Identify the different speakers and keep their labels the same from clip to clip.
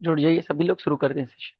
Speaker 1: जुड़ जाइए सभी लोग, शुरू कर दें सेशन।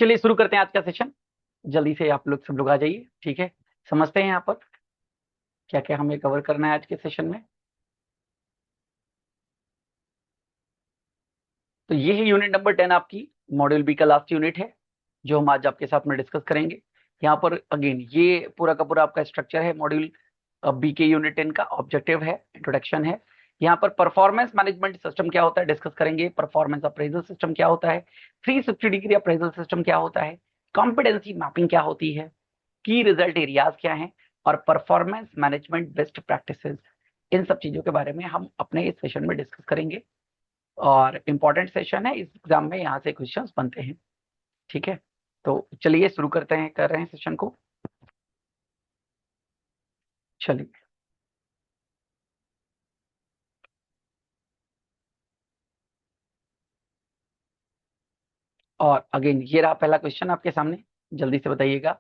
Speaker 1: चलिए शुरू करते हैं आज का सेशन। जल्दी से आप लोग सब लोग आ जाइए, ठीक है। समझते हैं यहाँ पर क्या क्या हमें कवर करना है आज के सेशन में। तो ये है यूनिट नंबर 10 आपकी, मॉड्यूल बी का लास्ट यूनिट है, जो हम आज आपके साथ में डिस्कस करेंगे। यहाँ पर अगेन ये पूरा का पूरा आपका स्ट्रक्चर है मॉड्यूल बी के यूनिट 10 का। ऑब्जेक्टिव है, इंट्रोडक्शन है। यहाँ पर परफॉर्मेंस मैनेजमेंट सिस्टम क्या होता है डिस्कस करेंगे, परफॉर्मेंस अप्रेजल सिस्टम क्या होता है, 360 डिग्री अप्रेजल सिस्टम क्या होता है, कॉम्पिटेंसी मैपिंग क्या होती है, की रिजल्ट एरियाज क्या हैं, और परफॉर्मेंस मैनेजमेंट बेस्ट प्रैक्टिसेस। इन सब चीजों के बारे में हम अपने इस सेशन में डिस्कस करेंगे। और इम्पोर्टेंट सेशन है, इस एग्जाम में यहाँ से क्वेश्चंस बनते हैं, ठीक है। तो चलिए शुरू करते हैं, कर रहे हैं सेशन को। चलिए, और अगेन ये रहा पहला क्वेश्चन आपके सामने, जल्दी से बताइएगा।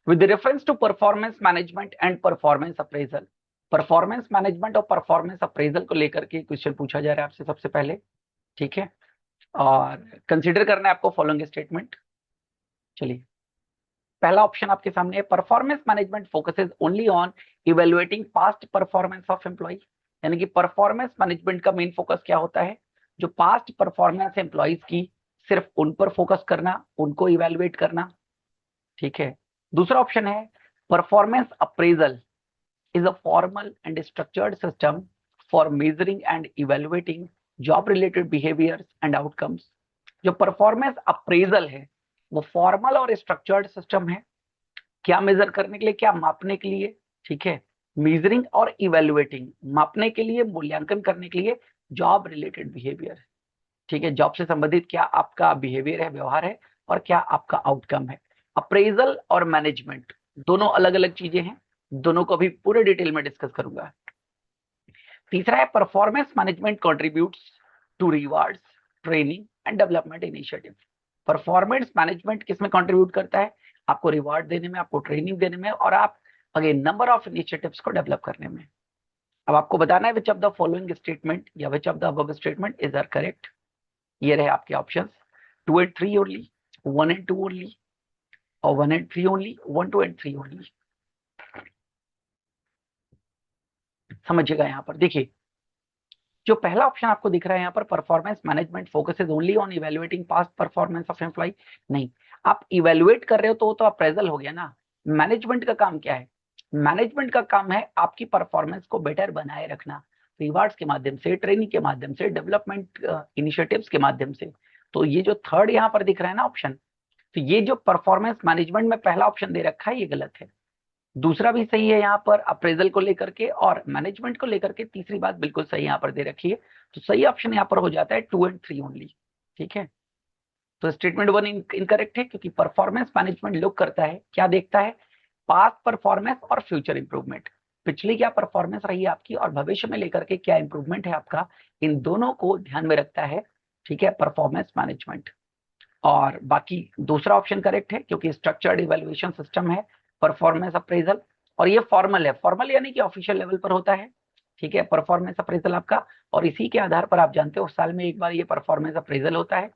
Speaker 1: With reference to performance management and performance appraisal, performance management और परफॉर्मेंस अप्रेजल को लेकर के क्वेश्चन पूछा जा रहा है आपसे सबसे पहले, ठीक है। और कंसिडर करना है आपको फॉलोइंग स्टेटमेंट। चलिए, पहला ऑप्शन आपके सामने है, performance management focuses only on evaluating past performance of employee. यानी कि परफॉर्मेंस मैनेजमेंट का मेन फोकस क्या होता है, जो पास्ट परफॉर्मेंस एम्प्लॉयज की, सिर्फ उन पर फोकस करना, उनको इवेलुएट करना, ठीक है। दूसरा ऑप्शन है, performance appraisal is a formal and structured system for measuring and evaluating job related behaviours and outcomes. जो परफॉर्मेंस अप्रेजल है वो फॉर्मल और स्ट्रक्चर्ड सिस्टम है, क्या मेजर करने के लिए, क्या मापने के लिए, ठीक है। मेजरिंग और इवेलुएटिंग, मापने के लिए, मूल्यांकन करने के लिए जॉब रिलेटेड बिहेवियर, ठीक है। जॉब से संबंधित क्या आपका बिहेवियर है, व्यवहार है, और क्या आपका आउटकम है। अप्रेजल और मैनेजमेंट दोनों अलग अलग चीजें हैं, दोनों को भी पूरे डिटेल में डिस्कस करूंगा। तीसरा है, performance management contributes to rewards, training and development initiative. Performance management किसमें कंट्रीब्यूट करता है, आपको रिवार्ड देने में, आपको ट्रेनिंग देने में, और आप अगेन नंबर ऑफ इनिशिएटिव्स को डेवलप करने में। अब आपको बताना है which of the following statement या which of the above statement is are correct. ये रहे आपके options, 2 and 3 only, 1 and 2 only, और 1 and 3 ओनली, 1 2 and 3 ओनली। समझिएगा यहाँ पर देखिए, जो पहला ऑप्शन आपको दिख रहा है यहाँ पर, performance management focuses only on evaluating past performance of employee. नहीं, आप इवेलुएट कर रहे हो तो अप्रेजल हो गया ना। मैनेजमेंट का काम क्या है, मैनेजमेंट का काम है आपकी परफॉर्मेंस को बेटर बनाए रखना, रिवार्ड्स के माध्यम से, ट्रेनिंग के माध्यम से, डेवलपमेंट इनिशिएटिव्स के माध्यम से। तो ये जो थर्ड यहाँ पर दिख रहा है ना ऑप्शन, तो ये जो परफॉर्मेंस मैनेजमेंट में पहला ऑप्शन दे रखा है ये गलत है। दूसरा भी सही है यहाँ पर अप्रेजल को लेकर के, और मैनेजमेंट को लेकर के तीसरी बात बिल्कुल सही यहाँ पर दे रखी है। तो सही ऑप्शन यहाँ पर हो जाता है 2 और 3 ओनली। ठीक है, तो स्टेटमेंट 1 इनकरेक्ट है, क्योंकि परफॉर्मेंस मैनेजमेंट लुक करता है, क्या देखता है, पास्ट परफॉर्मेंस और फ्यूचर इंप्रूवमेंट। पिछली क्या परफॉर्मेंस रही है आपकी और भविष्य में लेकर के क्या इंप्रूवमेंट है आपका, इन दोनों को ध्यान में रखता है। ठीक है, परफॉर्मेंस मैनेजमेंट। और बाकी दूसरा ऑप्शन करेक्ट है, क्योंकि स्ट्रक्चर्ड इवैल्यूएशन सिस्टम है परफॉर्मेंस अप्रेजल, और ये फॉर्मल है, फॉर्मल यानी कि ऑफिशियल लेवल पर होता है। ठीक है, परफॉर्मेंस अप्रेजल आपका, और इसी के आधार पर आप जानते हो साल में एक बार ये परफॉर्मेंस अप्रेजल होता है।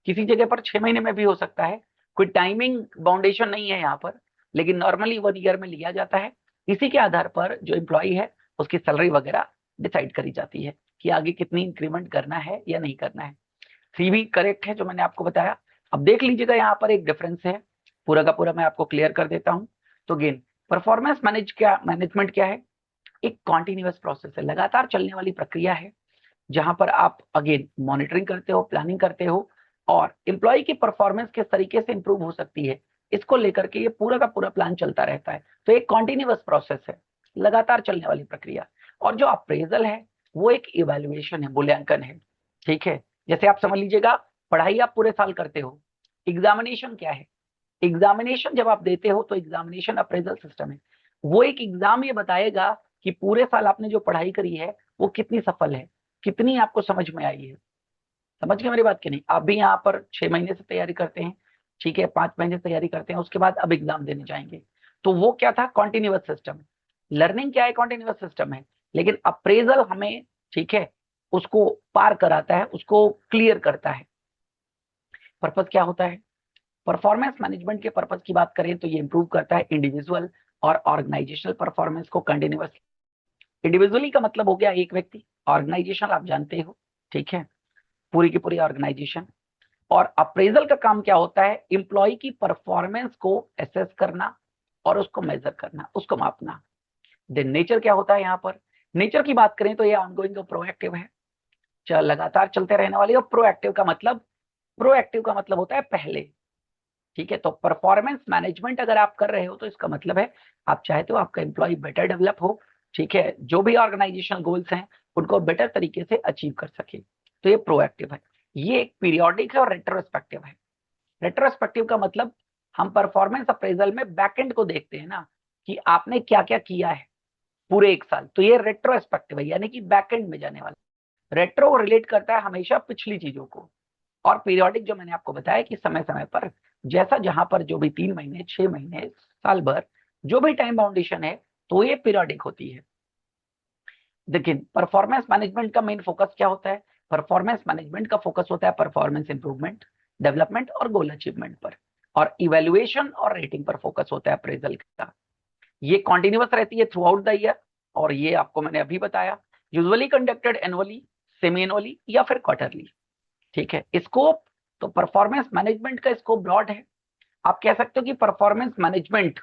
Speaker 1: किसी जगह पर 6 महीने में भी हो सकता है, कोई टाइमिंग बाउंडेशन नहीं है यहाँ पर, लेकिन नॉर्मली 1 ईयर में लिया जाता है। इसी के आधार पर जो एम्प्लॉय है उसकी सैलरी वगैरह डिसाइड करी जाती है कि आगे कितनी इंक्रीमेंट करना है या नहीं करना है। सी भी करेक्ट है जो मैंने आपको बताया। अब देख लीजिएगा यहाँ पर एक डिफरेंस है, पूरा का पूरा मैं आपको क्लियर कर देता हूँ। तो गेन परफॉर्मेंस मैनेजमेंट क्या है, एक कॉन्टिन्यूअस प्रोसेस है, लगातार चलने वाली प्रक्रिया है, जहां पर आप अगेन मॉनिटरिंग करते हो, प्लानिंग करते हो, और एम्प्लॉय की परफॉर्मेंस किस तरीके से इंप्रूव हो सकती है इसको लेकर के ये पूरा का पूरा प्लान चलता रहता है। तो एक कॉन्टिन्यूअस प्रोसेस है, लगातार चलने वाली प्रक्रिया। और जो अप्रेजल है वो एक इवेल्युएशन है, मूल्यांकन है। ठीक है, जैसे आप समझ लीजिएगा, पढ़ाई आप पूरे साल करते हो, एग्जामिनेशन क्या है, एग्जामिनेशन जब आप देते हो तो एग्जामिनेशन अप्रेजल सिस्टम है। वो एक एग्जाम ये बताएगा कि पूरे साल आपने जो पढ़ाई करी है वो कितनी सफल है, कितनी आपको समझ में आई है। समझ गए मेरी बात की नहीं, आप भी यहाँ पर 6 महीने से तैयारी करते हैं, ठीक है, 5 महीने से तैयारी करते हैं, उसके बाद अब एग्जाम देने जाएंगे। तो वो क्या था, कॉन्टिन्यूअस सिस्टम। लर्निंग क्या है, कॉन्टिन्यूअस सिस्टम है, लेकिन अप्रेजल हमें, ठीक है, उसको पार कराता है, उसको क्लियर करता है। पर्पज क्या होता है, परफॉर्मेंस मैनेजमेंट के पर्पज की बात करें तो ये इंप्रूव करता है इंडिविजुअल और ऑर्गेनाइजेशनल परफॉर्मेंस को कंटिन्यूअस। इंडिविजुअली का मतलब हो गया एक व्यक्ति, ऑर्गेनाइजेशन आप जानते हो, ठीक है, पूरी की पूरी ऑर्गेनाइजेशन। और अप्रेजल का काम क्या होता है, इंप्लॉय की परफॉर्मेंस को एसेस करना और उसको मेजर करना, उसको मापना। देन नेचर क्या होता है यहाँ पर, नेचर की बात करें तो ये ऑनगोइंग और प्रोएक्टिव है, लगातार चलते रहने वाली। और प्रोएक्टिव का मतलब होता है पहले। ठीक है, तो परफॉर्मेंस मैनेजमेंट अगर आप कर रहे हो तो इसका मतलब है आप चाहते हो आपका एम्प्लॉय बेटर डेवलप हो, ठीक है, जो भी ऑर्गेनाइजेशनल गोल्स हैं उनको बेटर तरीके से अचीव कर सके। तो ये प्रोएक्टिव है। ये एक पीरियोडिक है और रेट्रोस्पेक्टिव है। रेट्रोस्पेक्टिव का मतलब हम परफॉर्मेंस अप्रेजल में बैकएंड को देखते हैं ना, कि आपने क्या क्या किया है पूरे एक साल, तो ये रेट्रोस्पेक्टिव है, यानी कि बैकएंड में जाने वाला। रेट्रो रिलेट करता है हमेशा पिछली चीजों को, और पीरियोडिक जो मैंने आपको बताया कि समय समय पर, जैसा जहां पर जो भी 3 महीने, 6 महीने, साल भर, जो भी टाइम बाउंडेशन है, तो ये पीरियोडिक होती है। लेकिन परफॉर्मेंस मैनेजमेंट का मेन फोकस क्या होता है, परफॉर्मेंस मैनेजमेंट का फोकस होता है परफॉर्मेंस इंप्रूवमेंट, डेवलपमेंट और गोल अचीवमेंट पर, और इवेल्युएशन और रेटिंग पर फोकस होता है अप्रेजल का। ये कॉन्टिन्यूअस रहती है थ्रू आउट द ईयर, और ये आपको मैंने अभी बताया, usually conducted annually, semi annually या फिर क्वार्टरली। ठीक है, स्कोप, तो परफॉर्मेंस मैनेजमेंट का स्कोप ब्रॉड है। आप कह सकते हो कि परफॉर्मेंस मैनेजमेंट,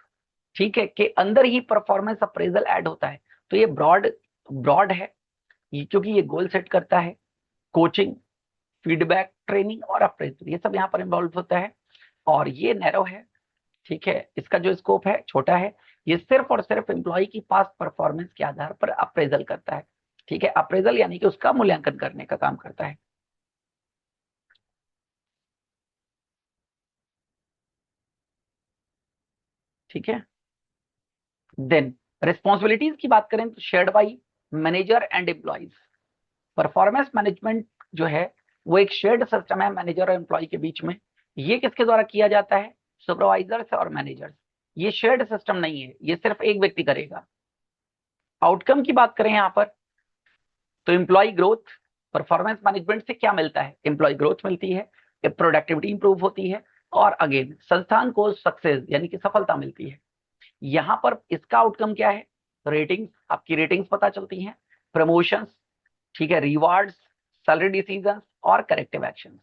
Speaker 1: ठीक है, के अंदर ही परफॉर्मेंस अप्रेजल ऐड होता है। तो ये ब्रॉड ब्रॉड है, ये क्योंकि ये गोल सेट करता है, कोचिंग, फीडबैक, ट्रेनिंग और अप्रेजल, ये सब यहाँ पर इन्वॉल्व होता है। और ये नैरो है, ठीक है, इसका जो स्कोप है छोटा है। ये सिर्फ और सिर्फ एम्प्लॉय की पास्ट परफॉर्मेंस के आधार पर अप्रेजल करता है। ठीक है, अप्रेजल यानी कि उसका मूल्यांकन करने का काम करता है। ठीक है, देन रिस्पॉन्सिबिलिटीज की बात करें तो shared by manager and employees. Performance management जो है वो एक शेयर्ड सिस्टम है मैनेजर और एम्प्लॉय के बीच में। ये किसके द्वारा किया जाता है, सुपरवाइजर्स और मैनेजर्स। ये शेयर्ड सिस्टम नहीं है, ये सिर्फ एक व्यक्ति करेगा। आउटकम की बात करें यहाँ पर तो एम्प्लॉय ग्रोथ, परफॉर्मेंस मैनेजमेंट से क्या मिलता है, एम्प्लॉय ग्रोथ मिलती है, प्रोडक्टिविटी इंप्रूव होती है, और अगेन संस्थान को सक्सेस यानी कि सफलता मिलती है। यहाँ पर इसका आउटकम क्या है, रेटिंग्स, आपकी रेटिंग्स पता चलती हैं, प्रमोशंस, ठीक है, रिवार्ड्स, सैलरी डिसीजन और करेक्टिव एक्शन।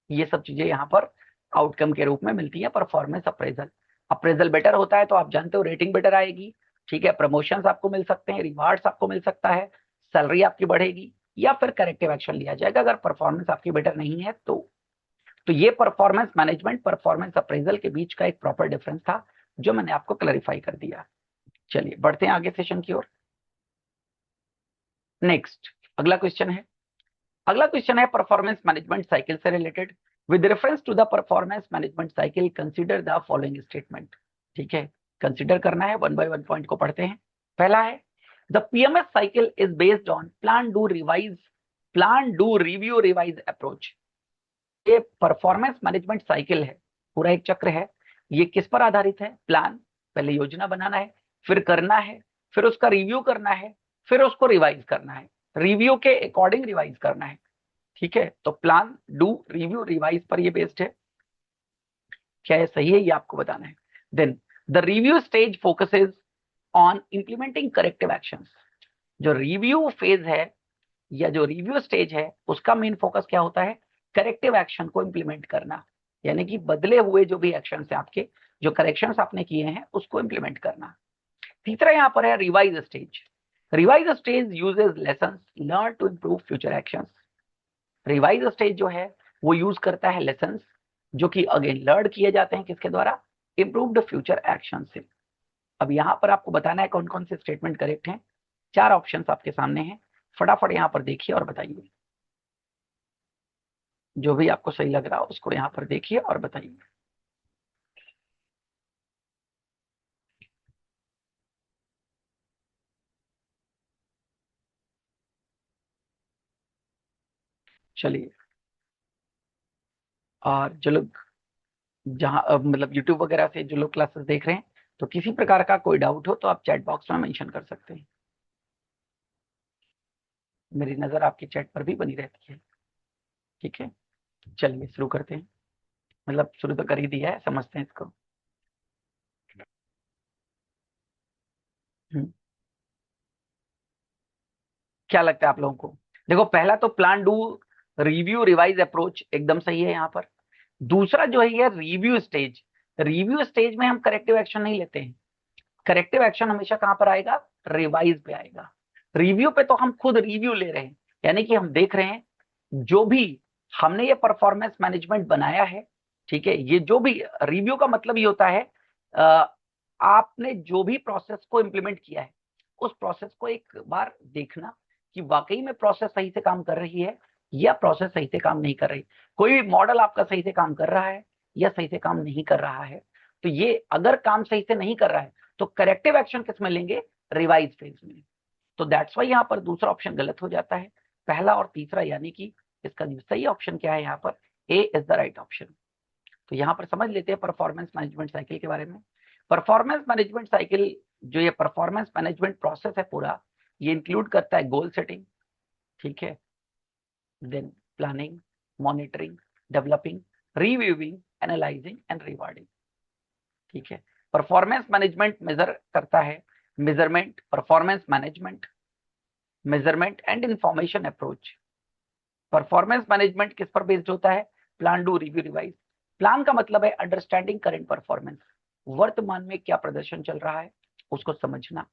Speaker 1: ये सब चीजें यहाँ पर आउटकम के रूप में मिलती है परफॉर्मेंस अप्रेजल। अप्रेजल बेटर होता है तो आप जानते हो रेटिंग बेटर आएगी, ठीक है, प्रमोशंस आपको मिल सकते हैं, रिवार्ड्स आपको मिल सकता है, सैलरी आपकी बढ़ेगी, या फिर करेक्टिव एक्शन लिया जाएगा अगर परफॉर्मेंस आपकी बेटर नहीं है तो ये परफॉर्मेंस मैनेजमेंट परफॉर्मेंस अप्रेजल के बीच का एक प्रॉपर डिफरेंस था जो मैंने आपको क्लैरिफाई कर दिया। चलिए बढ़ते हैं आगे सेशन की ओर। नेक्स्ट अगला क्वेश्चन है परफॉर्मेंस मैनेजमेंट साइकिल से related. With reference to the performance management cycle consider the following statement. ठीक है, कंसीडर करना है, वन बाय वन पॉइंट को पढ़ते हैं। पहला है the PMS cycle is based on plan do review revise approach. ये परफॉर्मेंस मैनेजमेंट साइकिल है, पूरा एक चक्र है। ये किस पर आधारित है? प्लान, पहले योजना बनाना है, फिर करना है, फिर उसका रिव्यू करना है, फिर उसको रिवाइज करना है, रिव्यू के अकॉर्डिंग रिवाइज करना है। ठीक है, तो प्लान डू रिव्यू रिवाइज पर ये बेस्ड है। क्या ये सही है, ये आपको बताना है। Then the review stage focuses on implementing corrective actions. जो रिव्यू फेज है या जो रिव्यू स्टेज है उसका मेन फोकस क्या होता है? करेक्टिव एक्शन को इंप्लीमेंट करना, यानी कि बदले हुए जो भी एक्शन है आपके, जो करेक्शंस आपने किए हैं उसको इंप्लीमेंट करना। तीसरा यहाँ पर है revise stage. Revise stage uses lessons learn to improve future actions. Revise stage जो है वो यूज करता है लेसन्स जो कि अगेन लर्न किए जाते हैं किसके द्वारा? इंप्रूव्ड फ्यूचर एक्शन से। अब यहाँ पर आपको बताना है कौन कौन से स्टेटमेंट करेक्ट हैं। 4 ऑप्शंस आपके सामने हैं, फटाफट यहाँ पर देखिए और बताइए। जो भी आपको सही लग रहा हो उसको यहाँ पर देखिए और बताइए। चलिए, और जो लोग जहाँ मतलब यूट्यूब वगैरह से जो लोग क्लासेस देख रहे हैं, तो किसी प्रकार का कोई डाउट हो तो आप चैट बॉक्स में मेंशन कर सकते हैं। मेरी नजर आपकी चैट पर भी बनी रहती है। ठीक है, चलिए शुरू करते हैं। मतलब शुरू तो कर ही दिया है, समझते हैं इसको। हम्म, क्या लगता है आप लोगों को? देखो, पहला तो plan do review revise approach एकदम सही है यहाँ पर। दूसरा जो है ये रिव्यू स्टेज। रिव्यू स्टेज में हम करेक्टिव एक्शन नहीं लेते हैं। करेक्टिव एक्शन हमेशा कहां पर आएगा? रिवाइज पे आएगा। रिव्यू पे तो हम खुद रिव्यू ले रहे हैं, यानी कि हम देख रहे हैं जो भी हमने ये परफॉर्मेंस मैनेजमेंट बनाया है। ठीक है, ये जो भी रिव्यू का मतलब ये होता है आपने जो भी प्रोसेस को इंप्लीमेंट किया है उस प्रोसेस को एक बार देखना कि वाकई में प्रोसेस सही से काम कर रही है या प्रोसेस सही से काम नहीं कर रही। कोई भी मॉडल आपका सही से काम कर रहा है या सही से काम नहीं कर रहा है, तो ये अगर काम सही से नहीं कर रहा है तो करेक्टिव एक्शन किस में लेंगे? रिवाइज फेज में। तो दैट्स वाई यहाँ पर दूसरा ऑप्शन गलत हो जाता है। पहला और तीसरा, यानी कि इसका सही ऑप्शन क्या है यहाँ पर? ए इज द राइट ऑप्शन। तो यहाँ पर समझ लेते हैं परफॉर्मेंस मैनेजमेंट साइकिल के बारे में। परफॉर्मेंस मैनेजमेंट साइकिल, जो ये परफॉर्मेंस मैनेजमेंट प्रोसेस है पूरा, ये इंक्लूड करता है गोल सेटिंग, ठीक है, then planning, monitoring, developing, reviewing, analysing and rewarding. ठीक है, परफॉर्मेंस मैनेजमेंट मेजर करता है measurement, performance management, measurement and information approach. Performance management किस पर बेस्ड होता है? Plan do review revise. Plan का मतलब है अंडरस्टैंडिंग करंट परफॉर्मेंस, वर्तमान में क्या प्रदर्शन चल रहा है उसको समझना।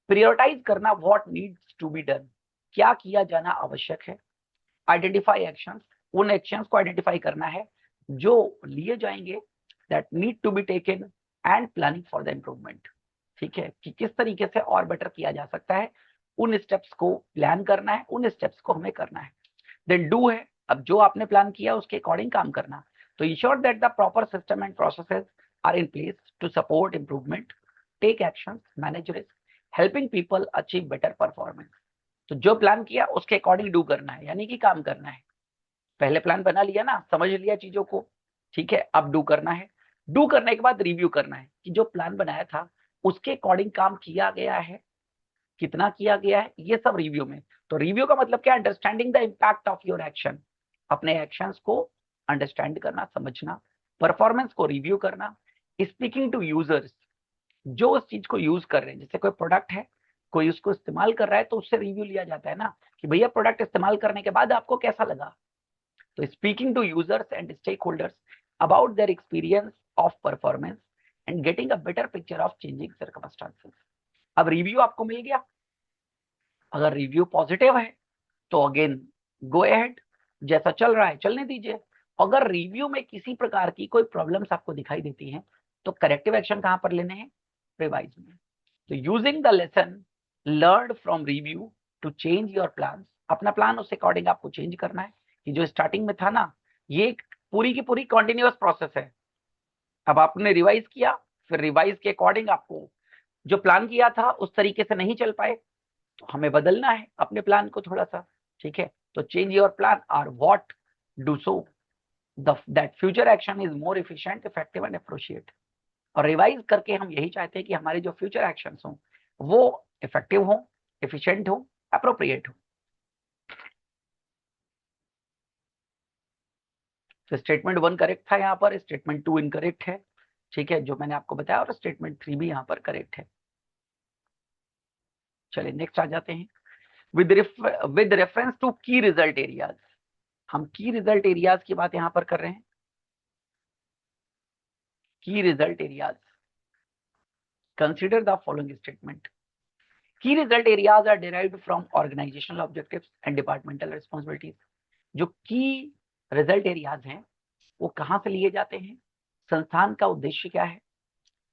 Speaker 1: प्रियोरिटाइज करना, what needs to be done, क्या किया जाना आवश्यक है। आइडेंटिफाई एक्शंस, उन एक्शंस को आइडेंटिफाई करना है जो लिए जाएंगे, that need to be taken, and planning for the improvement. ठीक है, कि किस तरीके से और बेटर किया जा सकता है, उन स्टेप्स को प्लान करना है, उन स्टेप्स को हमें करना है। देन डू है, अब जो आपने प्लान किया उसके अकॉर्डिंग काम करना। तो ensure that the proper system and processes are in place to support improvement, take action, manage risk, helping people achieve better performance. तो जो प्लान किया उसके अकॉर्डिंग डू करना है, यानी कि काम करना है। पहले प्लान बना लिया ना, समझ लिया चीजों को, ठीक है, अब डू करना है। डू करने के बाद रिव्यू करना है कि जो प्लान बनाया था उसके अकॉर्डिंग काम किया गया है, कितना किया गया है, ये सब रिव्यू में। तो रिव्यू का मतलब क्या? Understanding the impact of your action, अपने एक्शंस को अंडरस्टैंड करना, समझना, परफॉर्मेंस को रिव्यू करना, स्पीकिंग टू यूजर्स, जो उस चीज को यूज कर रहे हैं, जैसे कोई प्रोडक्ट है, कोई उसको इस्तेमाल कर रहा है तो उससे रिव्यू लिया जाता है ना कि भैया प्रोडक्ट इस्तेमाल करने के बाद आपको कैसा लगा। तो speaking to users and stakeholders about their experience of performance and getting a better picture of changing circumstances. अब रिव्यू आपको मिल गया, अगर रिव्यू पॉजिटिव है तो अगेन गो अहेड, जैसा चल रहा है चलने दीजिए। अगर रिव्यू में किसी प्रकार की कोई प्रॉब्लम्स आपको दिखाई देती हैं तो करेक्टिव एक्शन कहां पर लेने हैं? रिवाइज में। तो using the lesson learn from review to change your plan, अपना प्लान उस अकॉर्डिंग आपको चेंज करना है कि जो स्टार्टिंग में था ना, ये पूरी की पूरी कॉन्टिन्यूअस प्रोसेस है। अब आपने रिवाइज किया, फिर रिवाइज के अकॉर्डिंग आपको जो प्लान किया था उस तरीके से नहीं चल पाए, तो हमें बदलना है अपने प्लान को थोड़ा सा, ठीक है। तो चेंज योर प्लान और what do so that future action is more efficient, effective and appropriate. और रिवाइज करके हम यही चाहते हैं कि हमारे जो फ्यूचर एक्शंस हों वो इफेक्टिव हों, एफिशिएंट हों, अप्रोप्रिएट हों। तो स्टेटमेंट 1 करेक्ट था, यहाँ पर स्टेटमेंट 2 इनकरेक्ट है, ठीक है, जो मैंने आपको बताया, और स्टेटमेंट 3 भी यहाँ पर करेक्ट है। चलिए नेक्स्ट आ जाते हैं। विद रेफरेंस टू की रिजल्ट एरियाज, हम की रिजल्ट एरियाज की बात यहाँ पर कर रहे हैं। Key result areas, consider the following statement. Key result areas are derived from organisational objectives and departmental responsibilities. जो की रिजल्ट एरियाज हैं वो कहाँ से लिए जाते हैं, संस्थान का उद्देश्य क्या है,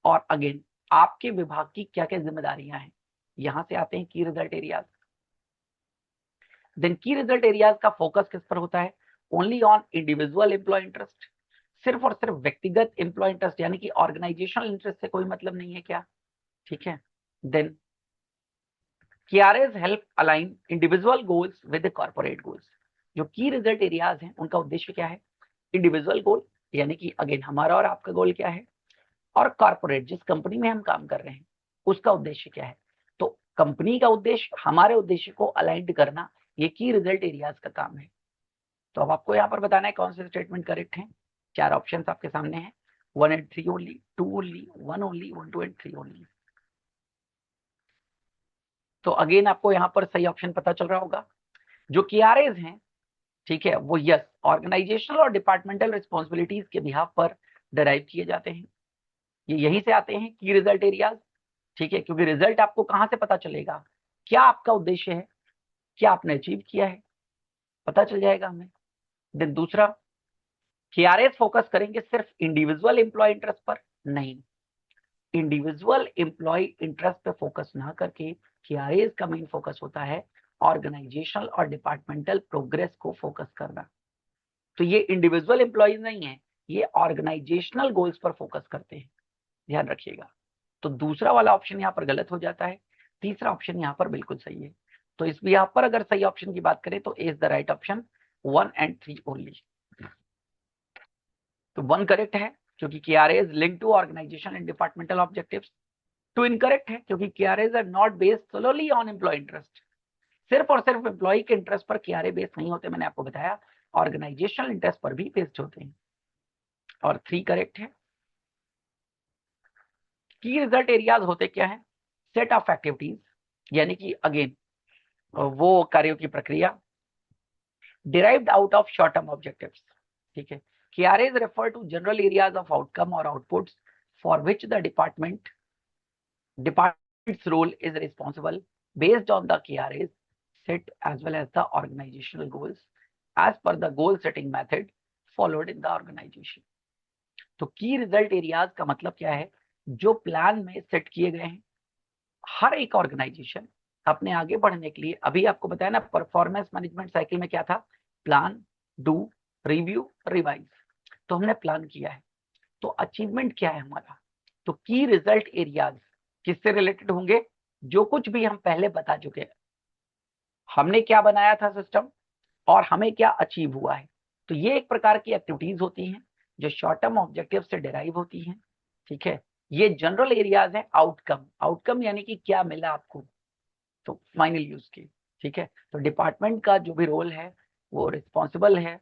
Speaker 1: और अगेन आपके विभाग की क्या क्या जिम्मेदारियां हैं, यहां से आते हैं key result areas. Then key result areas का फोकस किस पर होता है, only on individual employee interest, सिर्फ और सिर्फ व्यक्तिगत एम्प्लॉय इंटरेस्ट, यानी कि ऑर्गेनाइजेशनल इंटरेस्ट से कोई मतलब नहीं है क्या, ठीक है। Then KRAs help align individual goals with corporate goals. जो की रिजल्ट एरियाज हैं उनका उद्देश्य क्या है, इंडिविजुअल गोल, यानी कि अगेन हमारा और आपका गोल क्या है, और कॉर्पोरेट जिस कंपनी में हम काम कर रहे हैं उसका उद्देश्य क्या है। तो कंपनी का उद्देश्य हमारे उद्देश्य को अलाइंड करना, ये की रिजल्ट एरियाज का काम है। तो अब आपको यहाँ पर बताना है कौन से स्टेटमेंट करेक्ट हैं। 4 ऑप्शन आपके सामने हैं, 1 and 3 only, 2 only, 1 only, 1, 2 and 3 only. तो अगेन आपको यहाँ पर सही ऑप्शन पता चल रहा होगा। जो KRAs हैं, ठीक है, वो यस ऑर्गेनाइजेशनल और डिपार्टमेंटल रिस्पॉन्सिबिलिटीज के बिहाफ पर डिराइव किए जाते हैं, ये यहीं से आते हैं की रिजल्ट एरियाज, ठीक है, क्योंकि रिजल्ट आपको कहां से पता चलेगा, क्या आपका उद्देश्य है, क्या आपने अचीव किया है, पता चल जाएगा हमें। देन दूसरा, KRAs फोकस करेंगे सिर्फ इंडिविजुअल एम्प्लॉय इंटरेस्ट पर, नहीं, इंडिविजुअल एम्प्लॉय इंटरेस्ट पे फोकस ना करके KRAs का मेन फोकस होता है ऑर्गेनाइजेशनल और डिपार्टमेंटल प्रोग्रेस को फोकस करना। तो ये इंडिविजुअल एम्प्लॉयज नहीं है, ये ऑर्गेनाइजेशनल गोल्स पर फोकस करते हैं, ध्यान रखिएगा। तो दूसरा वाला ऑप्शन यहाँ पर गलत हो जाता है, तीसरा ऑप्शन यहाँ पर बिल्कुल सही है। तो इस यहाँ पर अगर सही ऑप्शन की बात करें तो A is the right option, 1 and 3 only. तो 1 करेक्ट है क्योंकि KRA is link to organisation and departmental objectives. 2 incorrect है क्योंकि KRAs are not based solely on employee interest, सिर्फ और सिर्फ एम्प्लॉय के इंटरेस्ट पर KRA बेस्ड नहीं होते, मैंने आपको बताया ऑर्गेनाइजेशनल इंटरेस्ट पर भी बेस्ड होते हैं। और 3 करेक्ट है। की रिजल्ट एरियाज होते क्या है, सेट ऑफ एक्टिविटीज, यानी कि अगेन वो कार्यों की प्रक्रिया derived out of short term objectives, ठीक है। KRAs refer to general areas of outcome or outputs for which the department's role is responsible based on the KRAs set as well as the organizational goals as per the goal setting method followed in the organization। तो की result areas का मतलब क्या है, जो plan में set किए गए हैं। हर एक ऑर्गेनाइजेशन अपने आगे बढ़ने के लिए, अभी आपको बताया ना परफॉर्मेंस मैनेजमेंट साइकिल में क्या था, प्लान, डू, रिव्यू, रिवाइज। तो हमने प्लान किया है, तो अचीवमेंट क्या है हमारा, तो की रिजल्ट एरियाज किससे रिलेटेड होंगे, जो कुछ भी हम पहले बता चुके हैं, हमने क्या बनाया था सिस्टम और हमें क्या अचीव हुआ है। तो ये एक प्रकार की एक्टिविटीज होती हैं जो शॉर्ट टर्म ऑब्जेक्टिव से डिराइव होती हैं, ठीक है। ये जनरल एरियाज है आउटकम, आउटकम यानी कि क्या मिला आपको, तो फाइनल यूज की, ठीक है। तो डिपार्टमेंट का जो भी रोल है वो रिस्पॉन्सिबल है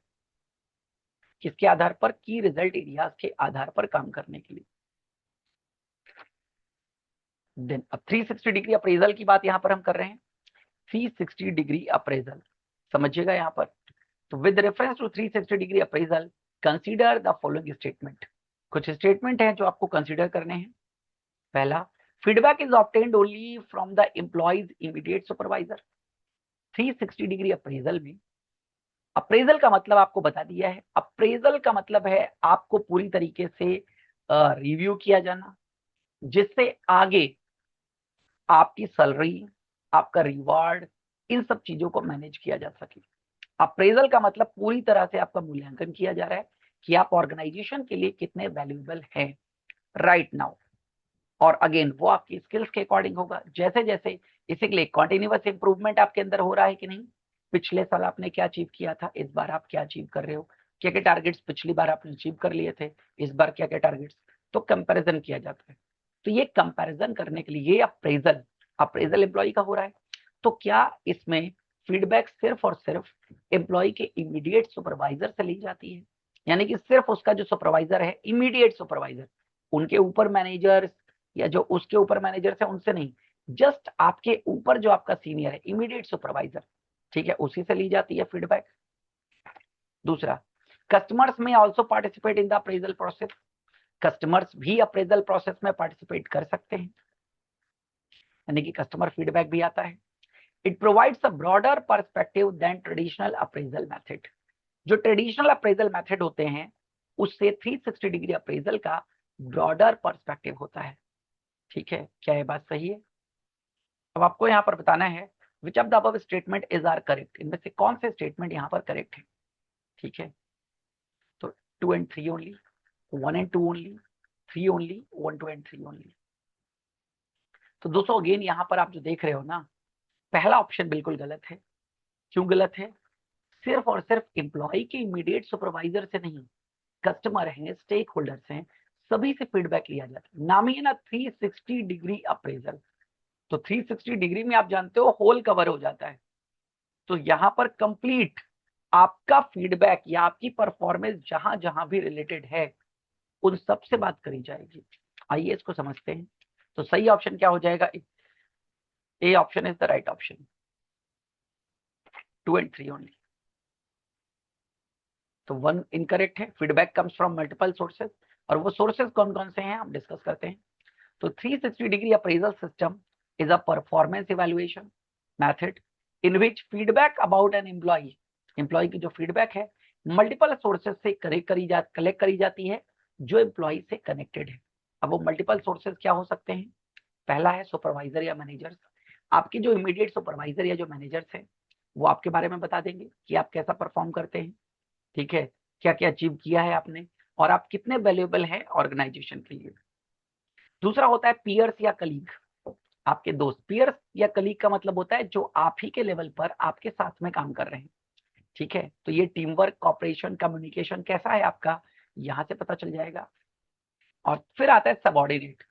Speaker 1: किसके आधार पर, की रिजल्ट एरियाज के आधार पर काम करने के लिए। देन अब 360 डिग्री अप्रेजल की बात यहाँ पर हम कर रहे हैं। 360 डिग्री अप्रेजल समझिएगा यहाँ पर। तो with reference to 360 degree appraisal consider the following statement. कुछ स्टेटमेंट हैं जो आपको कंसीडर करने हैं। पहला, feedback is obtained only from the employees immediate supervisor. 360 degree appraisal में अप्रेजल का मतलब आपको बता दिया है। अप्रेजल का मतलब है आपको पूरी तरीके से रिव्यू किया जाना, जिससे आगे आपकी सैलरी, आपका रिवार्ड, इन सब चीजों को मैनेज किया जा सके। अप्रेजल का मतलब पूरी तरह से आपका मूल्यांकन किया जा रहा है कि आप ऑर्गेनाइजेशन के लिए कितने वैल्यूएबल हैं राइट नाउ। और अगेन वो आपकी स्किल्स के अकॉर्डिंग होगा। जैसे जैसे इसी के लिए कॉन्टिन्यूअस इंप्रूवमेंट आपके अंदर हो रहा है कि नहीं, पिछले साल आपने क्या अचीव किया था, इस बार आप क्या अचीव कर रहे हो, क्या क्या टारगेट्स पिछली बार आपने अचीव कर लिए थे, इस बार क्या क्या टारगेट्स, तो कंपैरिजन किया जाता है। तो ये कंपैरिजन करने के लिए ये अप्रेजल अप्रेजल एम्प्लॉय का हो रहा है। तो क्या इसमें फीडबैक सिर्फ और सिर्फ एम्प्लॉय के इमीडिएट सुपरवाइजर से ली जाती है, यानी कि सिर्फ उसका जो सुपरवाइजर है, इमीडिएट सुपरवाइजर, उनके ऊपर मैनेजर्स या जो उसके ऊपर मैनेजर्स है उनसे नहीं, जस्ट आपके ऊपर जो आपका सीनियर है, इमीडिएट सुपरवाइजर, ठीक है, उसी से ली जाती है फीडबैक। दूसरा, कस्टमर्स में also participate in the appraisal process, customers भी अप्रेजल प्रोसेस में पार्टिसिपेट कर सकते हैं, यानी कि कस्टमर फीडबैक भी आता है। It provides a broader perspective than traditional appraisal method. जो ट्रेडिशनल अप्रेजल मेथड होते हैं उससे 360 डिग्री अप्रेजल का ब्रॉडर पर्सपेक्टिव होता है। ठीक है, क्या ये बात सही है? अब आपको यहाँ पर बताना है which of the above statement is are correct, इनमें से कौन से स्टेटमेंट यहाँ पर करेक्ट है। ठीक है, तो 2 and 3 only, 1 and 2 only, 3 only, 1, 2 and 3 only. तो दोस्तों अगेन यहाँ पर आप जो देख रहे हो ना, पहला ऑप्शन बिल्कुल गलत है। क्यों गलत है? सिर्फ और सिर्फ एम्प्लॉय के इमीडिएट सुपरवाइजर से नहीं, कस्टमर हैं, स्टेक होल्डर्स हैं, सभी से फीडबैक लिया जाता है। नाम ही है ना 360 डिग्री अप्रेजल, तो 360 डिग्री में आप जानते हो होल कवर हो जाता है। तो यहाँ पर कंप्लीट आपका फीडबैक या आपकी परफॉर्मेंस जहां जहां भी रिलेटेड है उन सबसे बात करी जाएगी। आइए इसको समझते हैं। तो सही ऑप्शन क्या हो जाएगा? A option is the right option, 2 and 3 only. तो 1 इनकरेक्ट है। Feedback comes from multiple sources, और वो सोर्सेज कौन कौन से हैं हम डिस्कस करते हैं। तो 360 degree appraisal system is a performance evaluation method in which feedback about an employee की जो फीडबैक है मल्टीपल सोर्सेज से कलेक्ट करी जाती है जो एम्प्लॉय से कनेक्टेड है। अब वो मल्टीपल सोर्सेज क्या हो सकते हैं? पहला है सुपरवाइजर या मैनेजर्स। आपके जो इमीडिएट सुपरवाइजर या जो मैनेजर्स हैं वो आपके बारे में बता देंगे कि आप कैसा परफॉर्म करते हैं, ठीक है, क्या क्या अचीव किया है आपने, और आप कितने वैल्यूएबल हैं ऑर्गेनाइजेशन के लिए। दूसरा होता है पीयर्स या कलीग, आपके दोस्त। पीयर्स या कलीग का मतलब होता है जो आप ही के लेवल पर आपके साथ में काम कर रहे हैं। ठीक है, तो ये टीम वर्क, कॉपरेशन, कम्युनिकेशन कैसा है आपका, यहां से पता चल जाएगा। और फिर आता है सबॉर्डिनेट।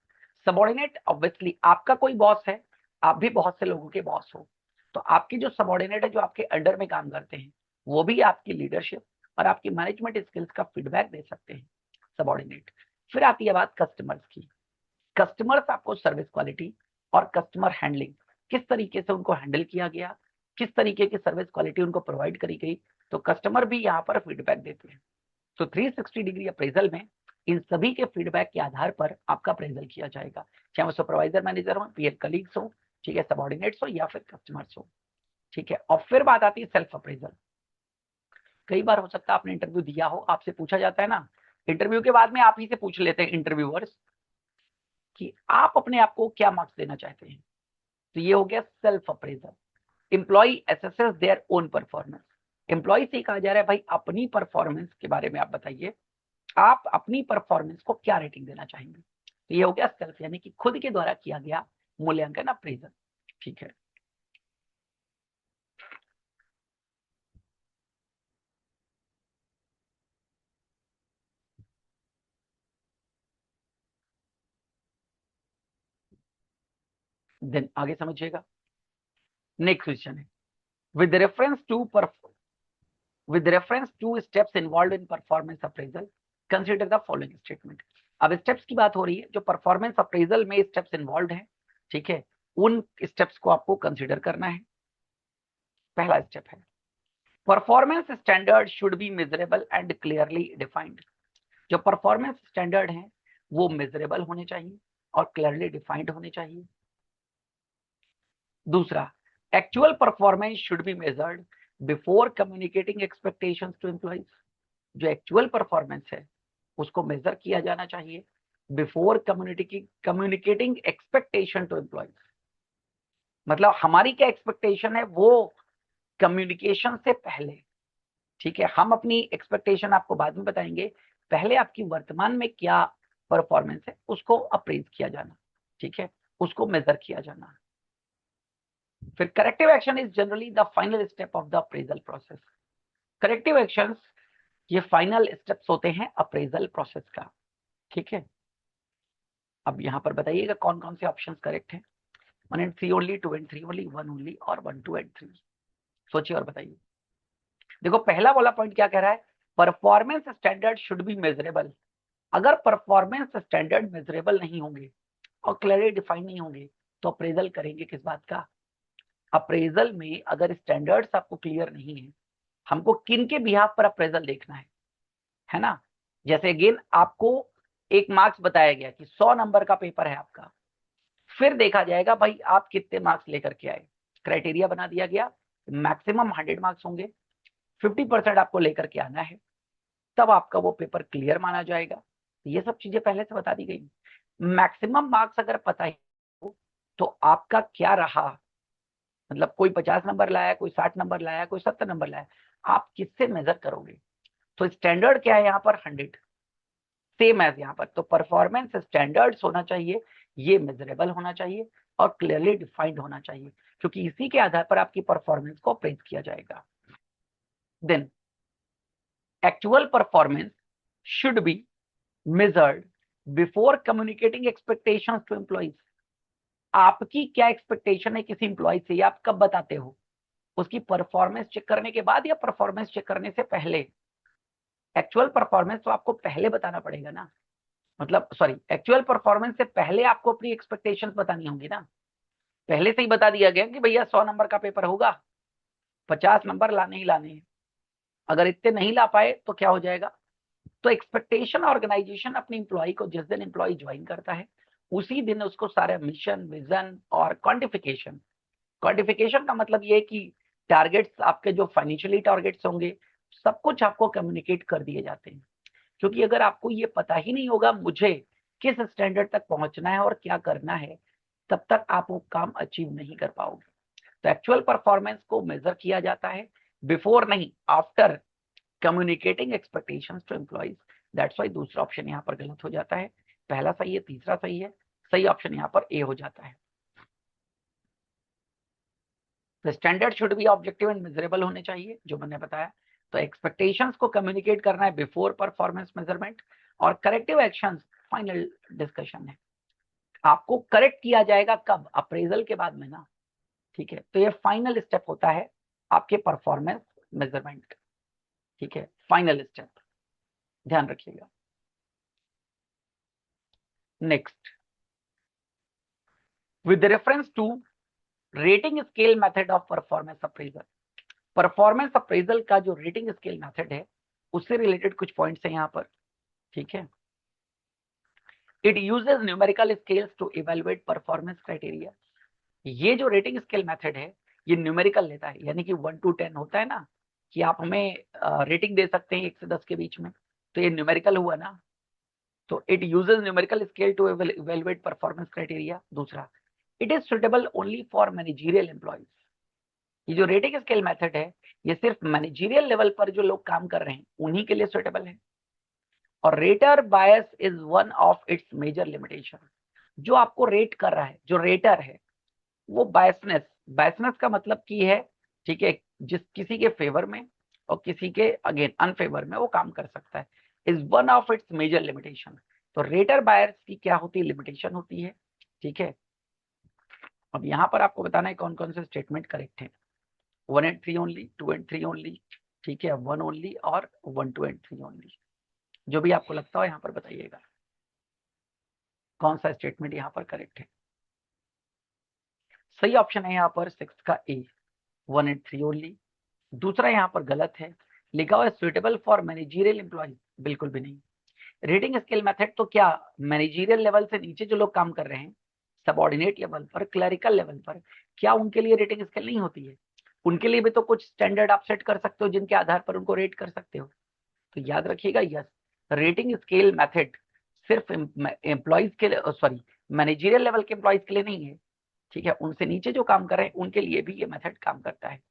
Speaker 1: सबॉर्डिनेट ऑब्वियसली आपका कोई बॉस है, आप भी बहुत से लोगों के बॉस हो, तो आपकी जो सबॉर्डिनेट है जो आपके अंडर में काम करते हैं वो भी आपकी लीडरशिप और आपकी मैनेजमेंट स्किल्स का फीडबैक दे सकते हैं, सबॉर्डिनेट। फिर आती है बात कस्टमर्स की। कस्टमर्स आपको सर्विस क्वालिटी और कस्टमर हैंडलिंग, किस तरीके से उनको हैंडल किया गया, किस तरीके की सर्विस क्वालिटी उनको प्रोवाइड करी गई, तो कस्टमर भी यहाँ पर फीडबैक देते हैं। तो 360 डिग्री अप्रेजल में इन सभी के फीडबैक के आधार पर आपका अप्रेजल किया जाएगा, चाहे वो सुपरवाइजर, मैनेजर हो, पीयर कलीग्स हो, ठीक है, सबॉर्डिनेट्स हो या फिर कस्टमर्स हो। ठीक है, और फिर बात आती है सेल्फ अप्रेजल। कई बार हो सकता है आपने इंटरव्यू दिया हो, आपसे पूछा जाता है ना, इंटरव्यू के बाद में आप ही से पूछ लेते हैं इंटरव्यूअर्स कि आप अपने आप को क्या मार्क्स देना चाहते हैं। तो ये हो गया self appraisal. Employee assesses their own performance. Employee से कहा जा रहा है भाई अपनी परफॉर्मेंस के बारे में आप बताइए, आप अपनी परफॉर्मेंस को क्या रेटिंग देना चाहेंगे। तो ये हो गया सेल्फ, यानी कि खुद के द्वारा किया गया मूल्यांकन, अप्रेजल। ठीक है, देन आगे समझिएगा। नेक्स्ट क्वेश्चन है with reference to with reference to steps involved in performance appraisal, consider the following statement। अब स्टेप्स की बात हो रही है, जो परफॉर्मेंस अप्रेजल में स्टेप्स इन्वॉल्व हैं, ठीक है, उन स्टेप्स को आपको कंसिडर करना है। पहला स्टेप है performance standard should be measurable and clearly defined. जो परफॉर्मेंस स्टैंडर्ड हैं वो मेजरेबल होने चाहिए और क्लियरली डिफाइंड होने चाहिए। दूसरा, actual performance should be measured before communicating expectations to employees. जो एक्चुअल परफॉर्मेंस है उसको मेजर किया जाना चाहिए before communicating expectation to employees. मतलब हमारी क्या एक्सपेक्टेशन है वो कम्युनिकेशन से पहले, ठीक है, हम अपनी एक्सपेक्टेशन आपको बाद में बताएंगे, पहले आपकी वर्तमान में क्या परफॉर्मेंस है उसको अप्रेज किया जाना, ठीक है, उसको मेजर किया जाना। फिर corrective action is generally the final step of the appraisal process. Corrective actions ये फाइनल स्टेप्स होते हैं अप्रेजल प्रोसेस का, ठीक है। अब यहां पर बताइएगा कौन कौन से ऑप्शंस करेक्ट हैं। 1 and 3 only, 2 and 3 only, 1 only और 1, 2 and 3। सोचिए और बताइए। देखो पहला वाला पॉइंट क्या कह रहा है, performance standard should be measurable. अगर परफॉर्मेंस स्टैंडर्ड मेजरेबल नहीं होंगे और क्लियरली डिफाइन नहीं होंगे तो अप्रेजल करेंगे किस बात का। अप्रेजल में अगर स्टैंडर्ड्स आपको क्लियर नहीं है, हमको किन के बिहाफ पर अप्रेजल देखना है ना। जैसे अगेन आपको एक मार्क्स बताया गया कि 100 नंबर का पेपर है आपका, फिर देखा जाएगा भाई आप कितने मार्क्स लेकर के आए। क्राइटेरिया बना दिया गया, मैक्सिमम 100 मार्क्स होंगे, 50% आपको लेकर के आना है, तब आपका वो पेपर क्लियर माना जाएगा। ये सब चीजें पहले से बता दी गई। मैक्सिमम मार्क्स अगर पता ही हो तो आपका क्या रहा, मतलब कोई 50 नंबर लाया, कोई 60 नंबर लाया, कोई 70 नंबर लाया, आप किससे मेजर करोगे। तो स्टैंडर्ड क्या है यहाँ पर 100, सेम एज यहाँ पर। तो परफॉर्मेंस स्टैंडर्ड्स होना चाहिए, ये मेजरेबल होना चाहिए और क्लियरली डिफाइंड होना चाहिए, क्योंकि इसी के आधार पर आपकी परफॉर्मेंस को अप्रेज किया जाएगा। Then actual performance should be measured before communicating expectations to employees। आपकी क्या एक्सपेक्टेशन है किसी इंप्लॉय से, या आप कब बताते हो, उसकी परफॉर्मेंस चेक करने के बाद या परफॉर्मेंस चेक करने से पहले। एक्चुअल परफॉर्मेंस तो आपको पहले बताना पड़ेगा ना, मतलब सॉरी, एक्चुअल परफॉर्मेंस से पहले आपको अपनी एक्सपेक्टेशंस बतानी होंगी ना। पहले से ही बता दिया गया कि भैया 100 नंबर का पेपर होगा, 50 नंबर लाने ही लाने हैं, अगर इतने नहीं ला पाए तो क्या हो जाएगा। तो एक्सपेक्टेशन ऑर्गेनाइजेशन अपनी इंप्लॉय को जिस दिन इंप्लॉय ज्वाइन करता है उसी दिन उसको सारे मिशन, विजन और क्वांटिफिकेशन। क्वांटिफिकेशन का मतलब ये कि टारगेट्स, आपके जो फाइनेंशियली टारगेट्स होंगे, सब कुछ आपको कम्युनिकेट कर दिए जाते हैं। क्योंकि अगर आपको ये पता ही नहीं होगा मुझे किस स्टैंडर्ड तक पहुंचना है और क्या करना है, तब तक आप वो काम अचीव नहीं कर पाओगे। तो एक्चुअल परफॉर्मेंस को मेजर किया जाता है बिफोर नहीं, after communicating expectations to employees. That's why दूसरा ऑप्शन यहाँ पर गलत हो जाता है, पहला सही है, तीसरा सही है, सही ऑप्शन यहाँ पर ए हो जाता है। तो standard should be objective and measurable होने चाहिए, जो मैंने बताया। तो एक्सपेक्टेशंस को कम्युनिकेट करना है बिफोर परफॉर्मेंस मेजरमेंट, और करेक्टिव एक्शंस फाइनल डिस्कशन है। आपको करेक्ट किया जाएगा कब, अप्रेजल के बाद में ना, ठीक है। तो ये फाइनल स्टेप होता है आपके परफॉर्मेंस मेजरमेंट, ठीक है, फाइनल स्टेप, ध्यान रखिएगा। Next, with reference to rating scale method of performance appraisal. Performance appraisal का जो रेटिंग स्केल मेथड है उससे रिलेटेड कुछ पॉइंट्स हैं यहाँ पर, ठीक है। It uses numerical scales to evaluate performance criteria. ये जो रेटिंग स्केल मेथड है ये न्यूमेरिकल लेता है, यानी कि 1 to 10 होता है ना, कि आप हमें रेटिंग दे सकते हैं 1 से 10 के बीच में, तो ये न्यूमेरिकल हुआ ना। तो it uses numerical scale to evaluate performance criteria. दूसरा, it is suitable only for managerial employees. ये जो रेटिंग स्केल मेथड है ये सिर्फ मैनेजरियल लेवल पर जो लोग काम कर रहे हैं उन्हीं के लिए सुटेबल है। और rater bias is one of its major limitation. जो आपको रेट कर रहा है, जो रेटर है, वो बायसनेस, बायसनेस का मतलब की है, ठीक है, जिस किसी के फेवर में और किसी के अगेन अनफेवर में वो काम कर सकता है, is one of its major limitation. तो रेटर बायस की क्या होती है, लिमिटेशन होती है, ठीक है। अब यहाँ पर आपको बताना है कौन कौन से स्टेटमेंट करेक्ट है। 1 and 3 ओनली, 2 and 3 ओनली, ठीक है, 1 ओनली और 1, 2 and 3 ओनली। जो भी आपको लगता हो यहाँ पर बताइएगा कौन सा स्टेटमेंट यहाँ पर करेक्ट है। सही ऑप्शन है यहाँ पर 6 का ए, 1 and 3 ओनली। दूसरा यहाँ पर गलत है, लिखा हुआ है सुटेबल फॉर मैनेजरियल एम्प्लॉय, बिल्कुल भी नहीं। रेटिंग स्केल मेथड तो क्या मैनेजरियल लेवल से नीचे जो लोग काम कर रहे हैं, सबऑर्डिनेट लेवल पर, क्लरिकल लेवल पर, क्या उनके लिए रेटिंग स्केल नहीं होती है। उनके लिए भी तो कुछ स्टैंडर्ड आप सेट कर सकते हो जिनके आधार पर उनको रेट कर सकते हो। तो याद रखिएगा, यस, रेटिंग स्केल मेथड सिर्फ एम्प्लॉयज के लिए, सॉरी, मैनेजरियल लेवल के एम्प्लॉयज के लिए नहीं है, ठीक है, उनसे नीचे जो काम कर रहे हैं उनके लिए भी ये मेथड काम करता है।